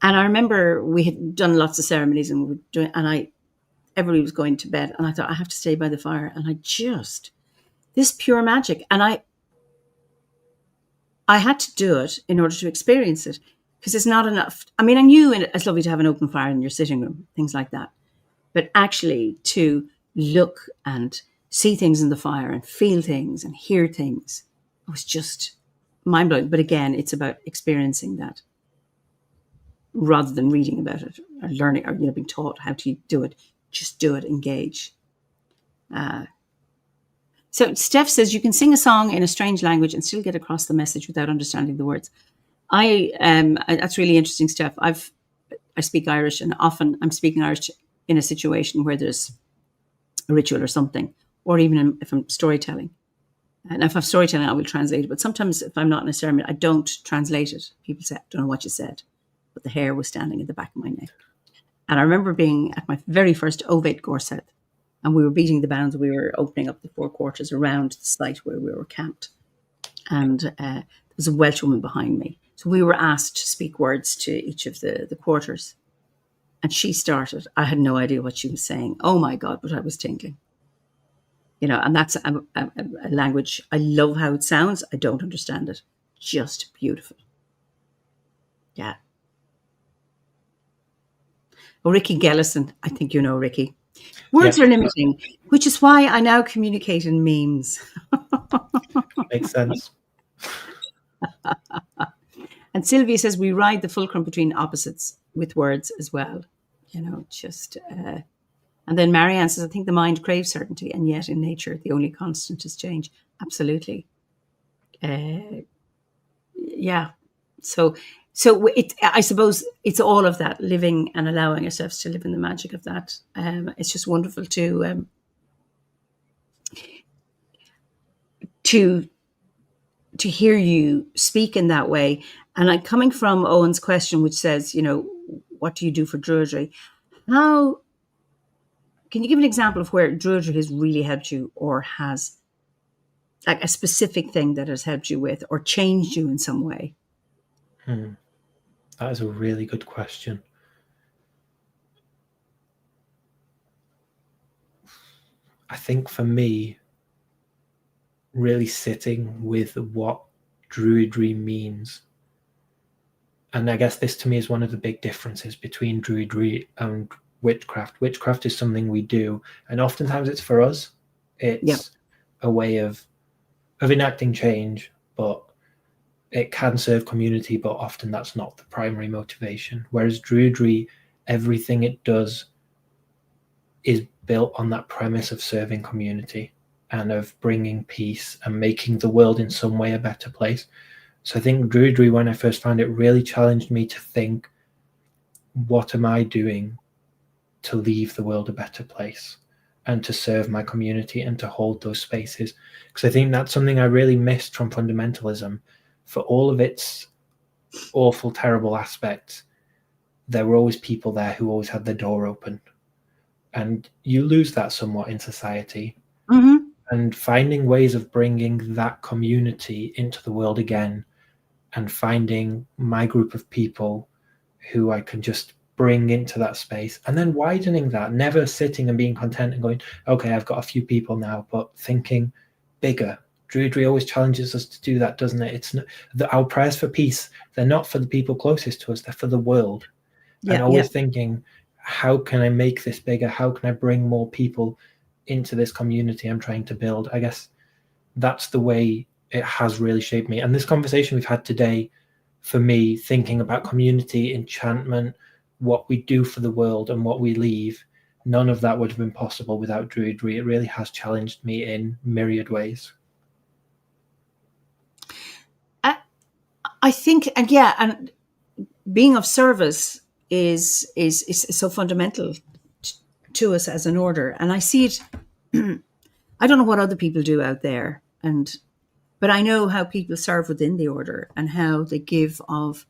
Speaker 1: And I remember we had done lots of ceremonies, and everybody was going to bed, and I thought, I have to stay by the fire. And this pure magic. And I had to do it in order to experience it, because it's not enough. I mean, I knew it's lovely to have an open fire in your sitting room, things like that. But actually to look and see things in the fire and feel things and hear things, it was just mind-blowing. But again, it's about experiencing that rather than reading about it or learning or being taught how to do it. Just do it, engage. So Steph says, you can sing a song in a strange language and still get across the message without understanding the words. That's really interesting, Steph. I speak Irish, and often I'm speaking Irish in a situation where there's a ritual or something, or even if I'm storytelling. And if I'm storytelling, I will translate it. But sometimes if I'm not in a ceremony, I don't translate it. People say, I don't know what you said, but the hair was standing in the back of my neck. And I remember being at my very first ovate Gorset, and we were beating the bounds. We were opening up the 4 quarters around the site where we were camped. And there was a Welsh woman behind me. So we were asked to speak words to each of the quarters. And she started. I had no idea what she was saying. Oh my God, but I was tingling. And that's a language. I love how it sounds. I don't understand it. Just beautiful. Yeah. Well, Ricky Gellison, I think you know Ricky. Words are limiting, which is why I now communicate in memes.
Speaker 2: Makes sense.
Speaker 1: And Sylvia says we ride the fulcrum between opposites with words as well. And then Marianne says, I think the mind craves certainty, and yet in nature, the only constant is change. Absolutely. Yeah. So I suppose it's all of that, living and allowing ourselves to live in the magic of that. It's just wonderful to hear you speak in that way. And I'm coming from Owen's question, which says, what do you do for Druidry? How can you give an example of where Druidry has really helped you, or has like a specific thing that has helped you with or changed you in some way?
Speaker 2: That is a really good question. I think for me, really sitting with what Druidry means. And I guess this to me is one of the big differences between Druidry and witchcraft. Witchcraft is something we do, and oftentimes it's for us. It's a way of enacting change, but it can serve community, but often that's not the primary motivation. Whereas Druidry, everything it does is built on that premise of serving community and of bringing peace and making the world in some way a better place. So I think Druidry, when I first found it, really challenged me to think, what am I doing to leave the world a better place and to serve my community and to hold those spaces? Because I think that's something I really missed from fundamentalism. For all of its awful, terrible aspects, there were always people there who always had the door open. And you lose that somewhat in society.
Speaker 1: Mm-hmm.
Speaker 2: And finding ways of bringing that community into the world again, and finding my group of people who I can just bring into that space, and then widening that, never sitting and being content and going, okay, I've got a few people now, but thinking bigger. Druidry always challenges us to do that, doesn't it? It's not, our prayers for peace, they're not for the people closest to us, they're for the world. And always thinking, how can I make this bigger? How can I bring more people into this community I'm trying to build? I guess that's the way it has really shaped me. And this conversation we've had today, for me, thinking about community, enchantment, what we do for the world and what we leave, none of that would have been possible without Druidry. It really has challenged me in myriad ways.
Speaker 1: I think, and being of service is so fundamental to us as an order. And I see it, I don't know what other people do out there, but I know how people serve within the order and how they give of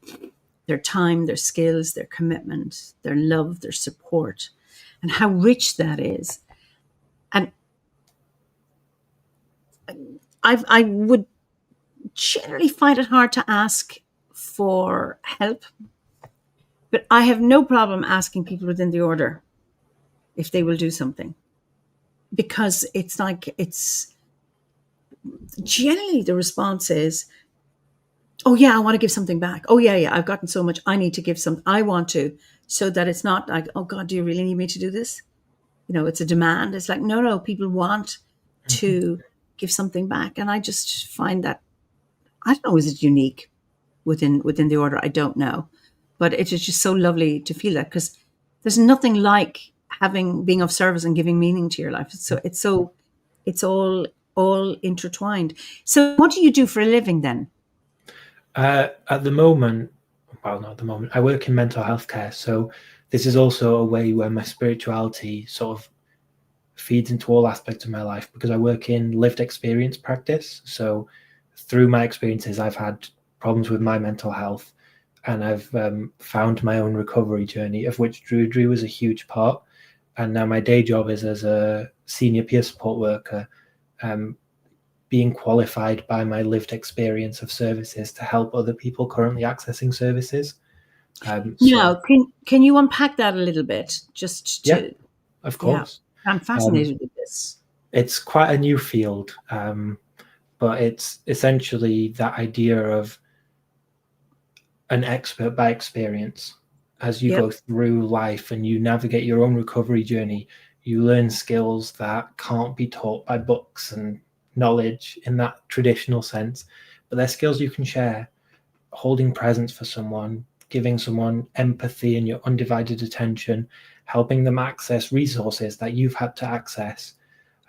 Speaker 1: their time, their skills, their commitment, their love, their support, and how rich that is. And I would generally find it hard to ask for help, but I have no problem asking people within the order if they will do something, because it's generally the response is, oh yeah, I want to give something back. Oh yeah, I've gotten so much, I need to give some, I want to, so that it's not like, oh God, do you really need me to do this? It's a demand. It's like, no, people want to give something back. And I just find that, I don't know, is it unique within the order? I don't know. But it is just so lovely to feel that, because there's nothing like being of service and giving meaning to your life. It's all intertwined. So what do you do for a living then?
Speaker 2: At the moment, well, not at the moment, I work in mental health care. So this is also a way where my spirituality sort of feeds into all aspects of my life, because I work in lived experience practice. So through my experiences, I've had problems with my mental health, and I've found my own recovery journey, of which Druidry was a huge part. And now my day job is as a senior peer support worker, being qualified by my lived experience of services to help other people currently accessing services.
Speaker 1: Now, can you unpack that a little bit? Just to,
Speaker 2: yeah, of course.
Speaker 1: Yeah, I'm fascinated with this.
Speaker 2: It's quite a new field, but it's essentially that idea of an expert by experience. As you go through life and you navigate your own recovery journey, you learn skills that can't be taught by books and knowledge in that traditional sense, but they're skills you can share. Holding presence for someone, giving someone empathy and your undivided attention, helping them access resources that you've had to access,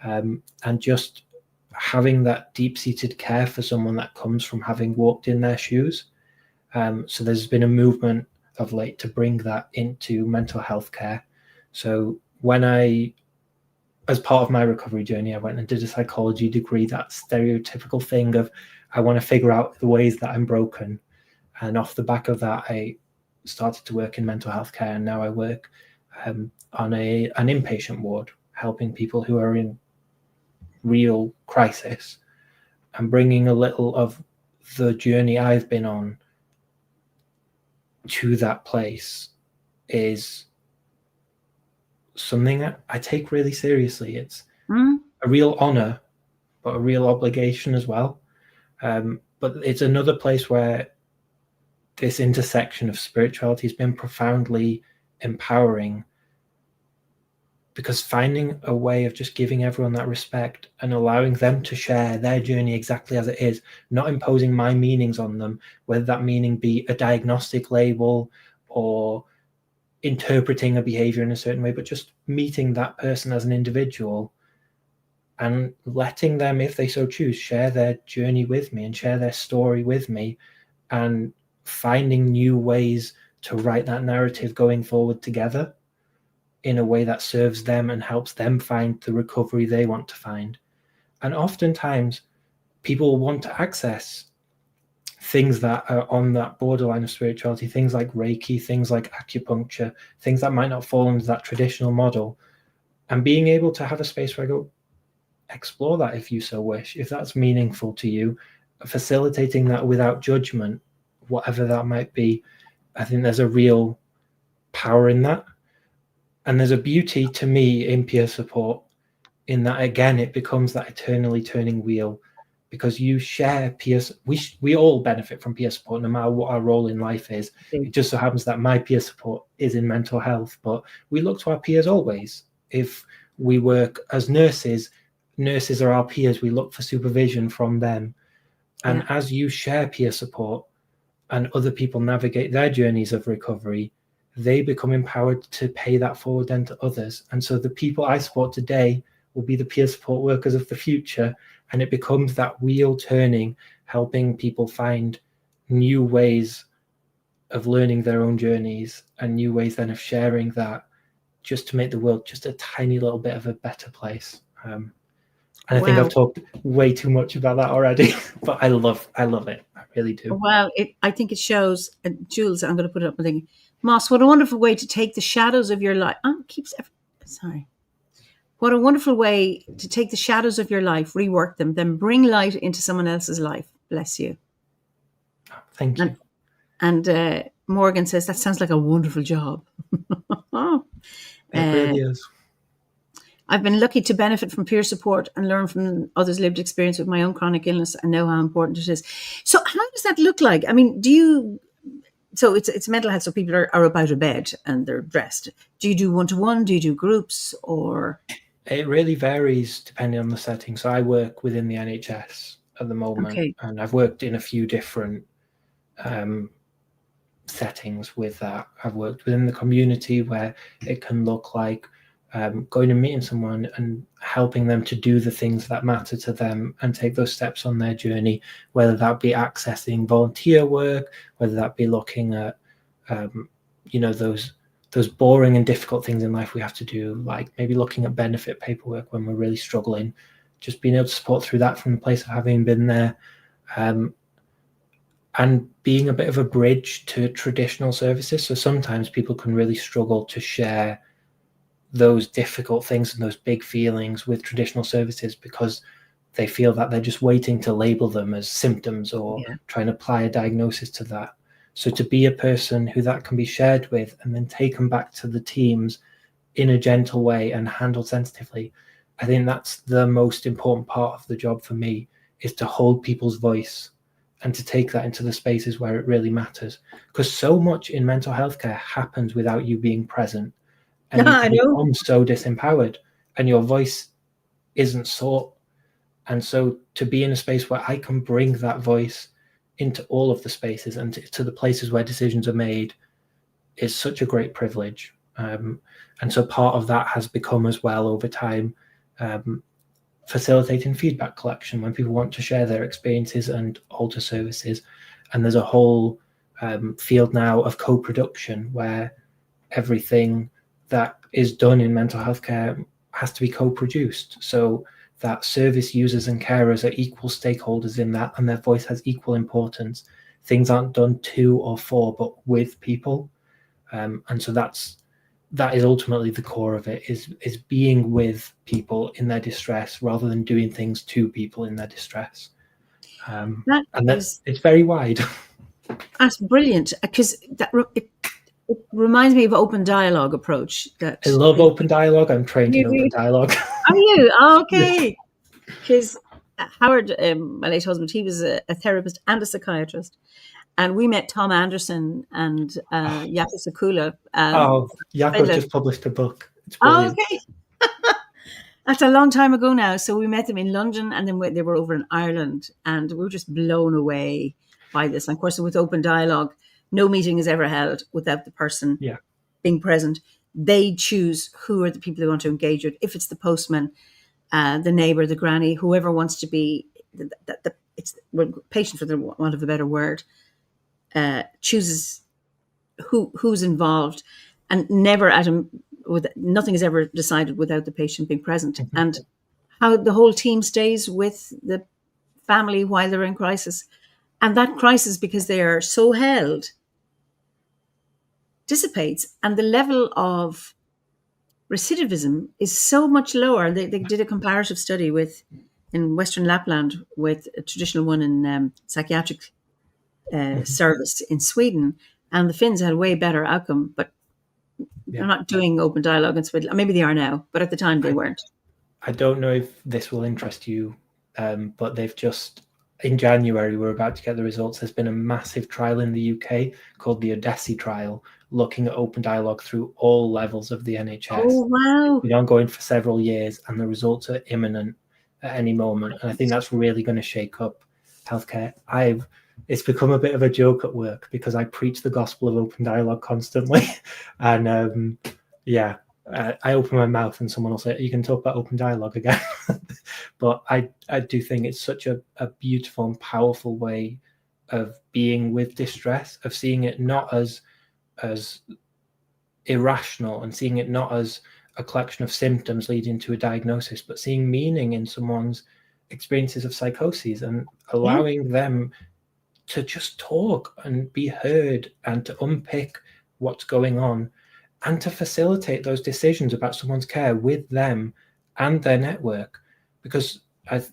Speaker 2: and just having that deep-seated care for someone that comes from having walked in their shoes. So there's been a movement of late to bring that into mental health care. So when as part of my recovery journey, I went and did a psychology degree, that stereotypical thing of I want to figure out the ways that I'm broken. And off the back of that, I started to work in mental health care, and now I work on an inpatient ward, helping people who are in real crisis, and bringing a little of the journey I've been on to that place is something that I take really seriously. It's a real honor, but a real obligation as well. But it's another place where this intersection of spirituality has been profoundly empowering, because finding a way of just giving everyone that respect and allowing them to share their journey exactly as it is, not imposing my meanings on them, whether that meaning be a diagnostic label or interpreting a behavior in a certain way, but just meeting that person as an individual and letting them, if they so choose, share their journey with me and share their story with me, and finding new ways to write that narrative going forward together in a way that serves them and helps them find the recovery they want to find. And oftentimes people want to access things that are on that borderline of spirituality, things like Reiki, things like acupuncture, things that might not fall into that traditional model. And being able to have a space where I go, explore that if you so wish, if that's meaningful to you, facilitating that without judgment, whatever that might be. I think there's a real power in that. And there's a beauty to me in peer support in that, again, it becomes that eternally turning wheel, because you share peers. We all benefit from peer support, no matter what our role in life is. It just so happens that my peer support is in mental health, but we look to our peers always. If we work as nurses are our peers. We look for supervision from them. And as you share peer support and other people navigate their journeys of recovery, they become empowered to pay that forward then to others. And so the people I support today will be the peer support workers of the future. And it becomes that wheel turning, helping people find new ways of learning their own journeys and new ways then of sharing that, just to make the world just a tiny little bit of a better place. And I think I've talked way too much about that already, but I love it. I really do.
Speaker 1: Well, I think it shows, Jules, I'm going to put it up and think, Moss, what a wonderful way to take the shadows of your life. What a wonderful way to take the shadows of your life, rework them, then bring light into someone else's life. Bless you.
Speaker 2: Thank you.
Speaker 1: And Morgan says, that sounds like a wonderful job.
Speaker 2: It really is.
Speaker 1: I've been lucky to benefit from peer support and learn from others' lived experience with my own chronic illness and know how important it is. So how does that look like? I mean, so it's mental health, so people are about a bed and they're dressed. Do you do one-to-one? Do you do groups? Or
Speaker 2: it really varies depending on the setting. So I work within the NHS at the moment, and I've worked in a few different settings with that. I've worked within the community, where it can look like going and meeting someone and helping them to do the things that matter to them and take those steps on their journey, whether that be accessing volunteer work, whether that be looking at those those boring and difficult things in life we have to do, like maybe looking at benefit paperwork when we're really struggling, just being able to support through that from the place of having been there, and being a bit of a bridge to traditional services. So sometimes people can really struggle to share those difficult things and those big feelings with traditional services because they feel that they're just waiting to label them as symptoms or try and apply a diagnosis to that. So to be a person who that can be shared with and then taken back to the teams in a gentle way and handled sensitively, I think that's the most important part of the job for me, is to hold people's voice and to take that into the spaces where it really matters. Because so much in mental health care happens without you being present. And you can become so disempowered and your voice isn't sought. And so to be in a space where I can bring that voice into all of the spaces and to the places where decisions are made is such a great privilege. And so part of that has become as well over time, facilitating feedback collection when people want to share their experiences and alter services. And there's a whole field now of co-production where everything that is done in mental health care has to be co-produced, so that service users and carers are equal stakeholders in that, and their voice has equal importance. Things aren't done to or for, but with people. And so that is ultimately the core of it, is being with people in their distress rather than doing things to people in their distress. It's very wide.
Speaker 1: That's brilliant, because it reminds me of open dialogue approch.
Speaker 2: I love open dialogue. I'm trained in open dialogue.
Speaker 1: Are you? Okay. Because Howard, my late husband, he was a therapist and a psychiatrist. And we met Tom Anderson and Jaco Sakula.
Speaker 2: Jaco's just published a book. It's brilliant.
Speaker 1: Okay. That's a long time ago now. So we met them in London, and then they were over in Ireland. And we were just blown away by this. And of course, with open dialogue, no meeting is ever held without the person being present. They choose who are the people they want to engage with. If it's the postman, the neighbour, the granny, whoever wants to be, patient, for the want of a better word, chooses who's involved, and nothing is ever decided without the patient being present. Mm-hmm. And how the whole team stays with the family while they're in crisis. And that crisis, because they are so held, dissipates, and the level of recidivism is so much lower. They did a comparative study in Western Lapland with a traditional one in psychiatric service in Sweden, and the Finns had a way better outcome, but they're not doing open dialogue in Sweden. Maybe they are now, but at the time they weren't.
Speaker 2: I don't know if this will interest you, but they've just, in January, we're about to get the results. There's been a massive trial in the UK called the Odessi trial, looking at open dialogue through all levels of the NHS.
Speaker 1: Oh, wow.
Speaker 2: It's been ongoing for several years, and the results are imminent at any moment. And I think that's really going to shake up healthcare. It's become a bit of a joke at work because I preach the gospel of open dialogue constantly. And I open my mouth and someone will say, you can talk about open dialogue again. But I do think it's such a beautiful and powerful way of being with distress, of seeing it not as irrational and seeing it not as a collection of symptoms leading to a diagnosis, but seeing meaning in someone's experiences of psychoses and allowing them to just talk and be heard and to unpick what's going on and to facilitate those decisions about someone's care with them and their network. Because I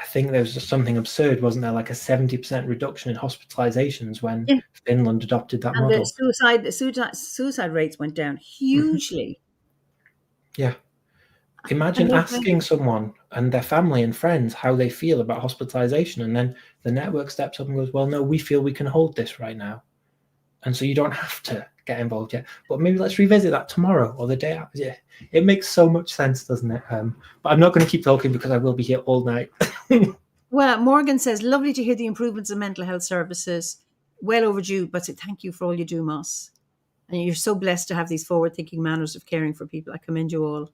Speaker 2: think there was something absurd, wasn't there? Like a 70% reduction in hospitalizations when Finland adopted that model.
Speaker 1: The suicide rates went down hugely.
Speaker 2: Yeah. Imagine asking someone and their family and friends how they feel about hospitalization, and then the network steps up and goes, well, no, we feel we can hold this right now. And so you don't have to get involved yet. But maybe let's revisit that tomorrow or the day after. Yeah, it makes so much sense, doesn't it? But I'm not going to keep talking because I will be here all night.
Speaker 1: Well, Morgan says, lovely to hear the improvements in mental health services. Well overdue, but thank you for all you do, Moss. And you're so blessed to have these forward-thinking manners of caring for people. I commend you all.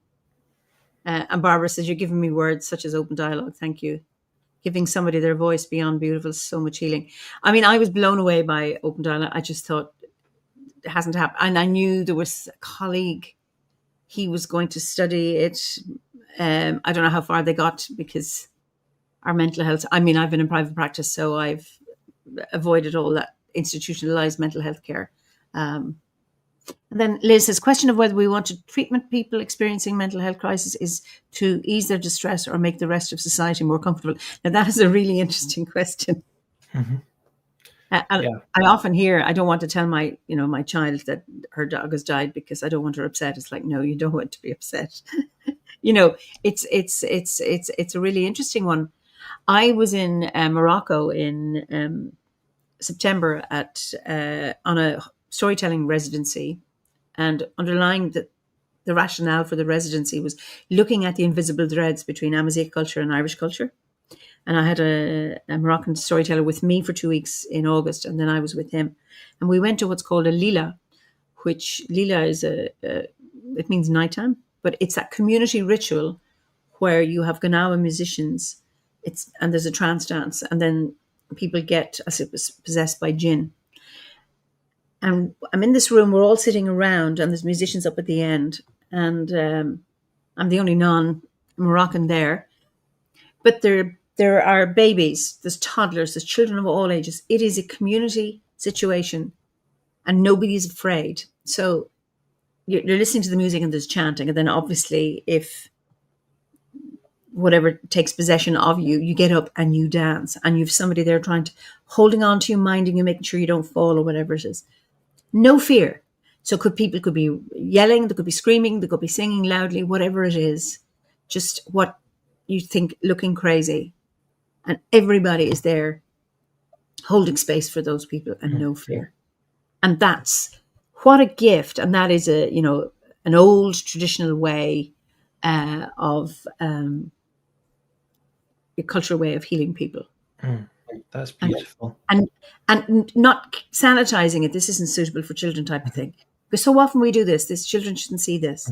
Speaker 1: And Barbara says, you're giving me words such as open dialogue. Thank you. Giving somebody their voice beyond beautiful, so much healing. I mean, I was blown away by open dialogue. I just thought hasn't happened. And I knew there was a colleague, he was going to study it. I don't know how far they got, because our mental health, I mean, I've been in private practice, so I've avoided all that institutionalized mental health care. And then Liz says, question of whether we want to treatment people experiencing mental health crisis is to ease their distress or make the rest of society more comfortable. Now, that is a really interesting question.
Speaker 2: Mm-hmm.
Speaker 1: I often hear, I don't want to tell my child that her dog has died because I don't want her upset. It's like, no, you don't want to be upset. It's a really interesting one. I was in Morocco in September on a storytelling residency, and underlying the rationale for the residency was looking at the invisible threads between Amazigh culture and Irish culture. And I had a Moroccan storyteller with me for 2 weeks in August, and then I was with him. And we went to what's called a lila, which lila is it means nighttime, but it's that community ritual where you have Ganawa musicians, and there's a trance dance, and then people get, as it was, possessed by jinn. And I'm in this room, we're all sitting around, and there's musicians up at the end, and I'm the only non-Moroccan there. But there are babies, there's toddlers, there's children of all ages. It is a community situation, and nobody's afraid. So you're listening to the music and there's chanting, and then obviously if whatever takes possession of you, you get up and you dance, and you've somebody there holding on to you, minding you, making sure you don't fall or whatever it is. No fear. So people could be yelling, they could be screaming, they could be singing loudly, whatever it is, just what you think, looking crazy. And everybody is there holding space for those people, and no fear. And that's what a gift. And that is an old traditional way of a cultural way of healing people.
Speaker 2: That's beautiful.
Speaker 1: And not sanitizing it. This isn't suitable for children type of thing. Because so often we do this. Children shouldn't see this.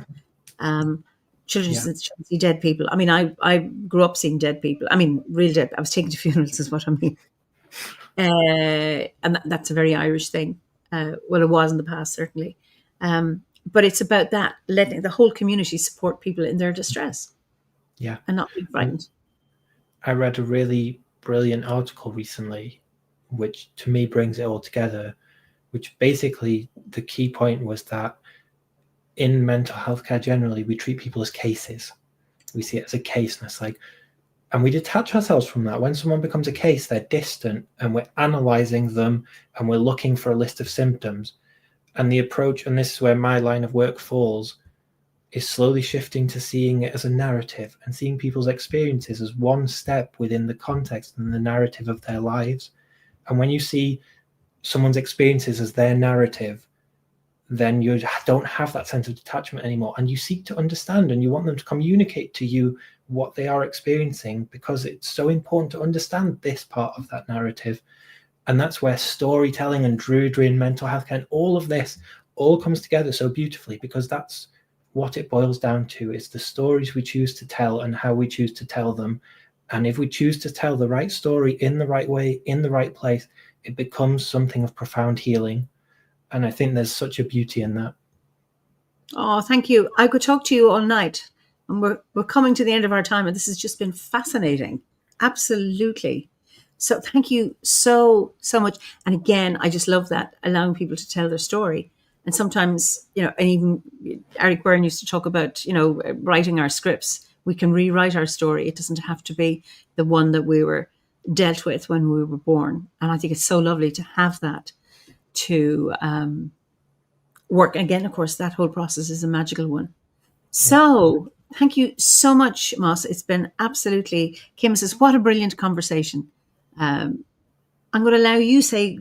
Speaker 1: Children shouldn't see dead people. I mean, I grew up seeing dead people. I mean, real dead. I was taken to funerals is what I mean. And that's a very Irish thing. Well, it was in the past, certainly. But it's about that, letting the whole community support people in their distress.
Speaker 2: Yeah.
Speaker 1: And not being frightened.
Speaker 2: I read a really brilliant article recently, which to me brings it all together, which basically the key point was that in mental health care generally, we treat people as cases. We see it as a case, and it's like, and we detach ourselves from that. When someone becomes a case, they're distant, and we're analyzing them, and we're looking for a list of symptoms. And the approach, and this is where my line of work falls, is slowly shifting to seeing it as a narrative and seeing people's experiences as one step within the context and the narrative of their lives. And when you see someone's experiences as their narrative, then you don't have that sense of detachment anymore. And you seek to understand, and you want them to communicate to you what they are experiencing, because it's so important to understand this part of that narrative. And that's where storytelling and druidry and mental health care and all of this all comes together so beautifully, because that's what it boils down to. It's the stories we choose to tell and how we choose to tell them. And if we choose to tell the right story in the right way, in the right place, it becomes something of profound healing. And I think there's such a beauty in that.
Speaker 1: Oh, thank you. I could talk to you all night, and we're coming to the end of our time, and this has just been fascinating. Absolutely. So thank you so much. And again, I just love that, allowing people to tell their story. And sometimes, and even Eric Byrne used to talk about, writing our scripts. We can rewrite our story. It doesn't have to be the one that we were dealt with when we were born. And I think it's so lovely to have that to work. Again, of course, that whole process is a magical one. So thank you so much, Moss. It's been absolutely, Kim says, what a brilliant conversation. I'm going to allow you say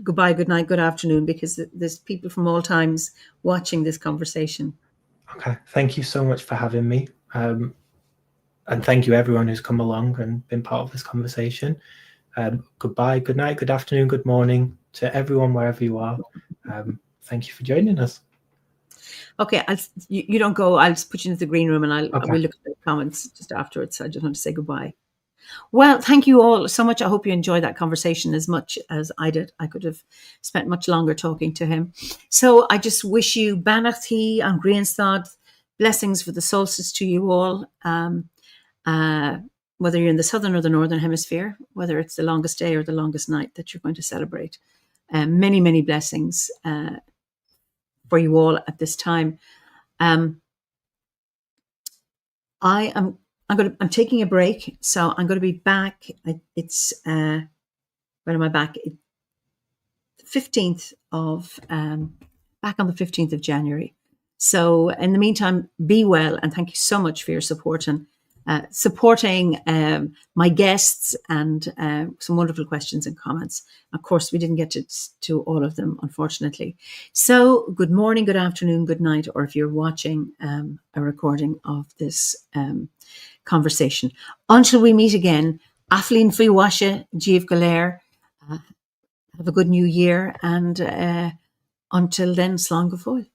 Speaker 1: goodbye, good night, good afternoon, because there's people from all times watching this conversation.
Speaker 2: Okay. Thank you so much for having me. And thank you everyone who's come along and been part of this conversation. Goodbye, good night, good afternoon, good morning to everyone wherever you are. Thank you for joining us.
Speaker 1: Okay, you don't go. I'll just put you into the green room, and we'll look at the comments just afterwards. I just want to say goodbye. Well, thank you all so much. I hope you enjoyed that conversation as much as I did. I could have spent much longer talking to him. So I just wish you Banachthi and Greenstad, blessings for the solstice to you all. Whether you're in the southern or the northern hemisphere, whether it's the longest day or the longest night that you're going to celebrate. Many, many blessings for you all at this time. I'm taking a break, so I'm going to be back. It's when am I back? 15th of back on the 15th of January. So in the meantime, be well, and thank you so much for your support and supporting my guests and some wonderful questions and comments. Of course, we didn't get to all of them, unfortunately. So good morning, good afternoon, good night, or if you're watching a recording of this conversation. Until we meet again, Athleen Fiwasha, Jeev Galer, have a good new year, and until then, Slán go fóill.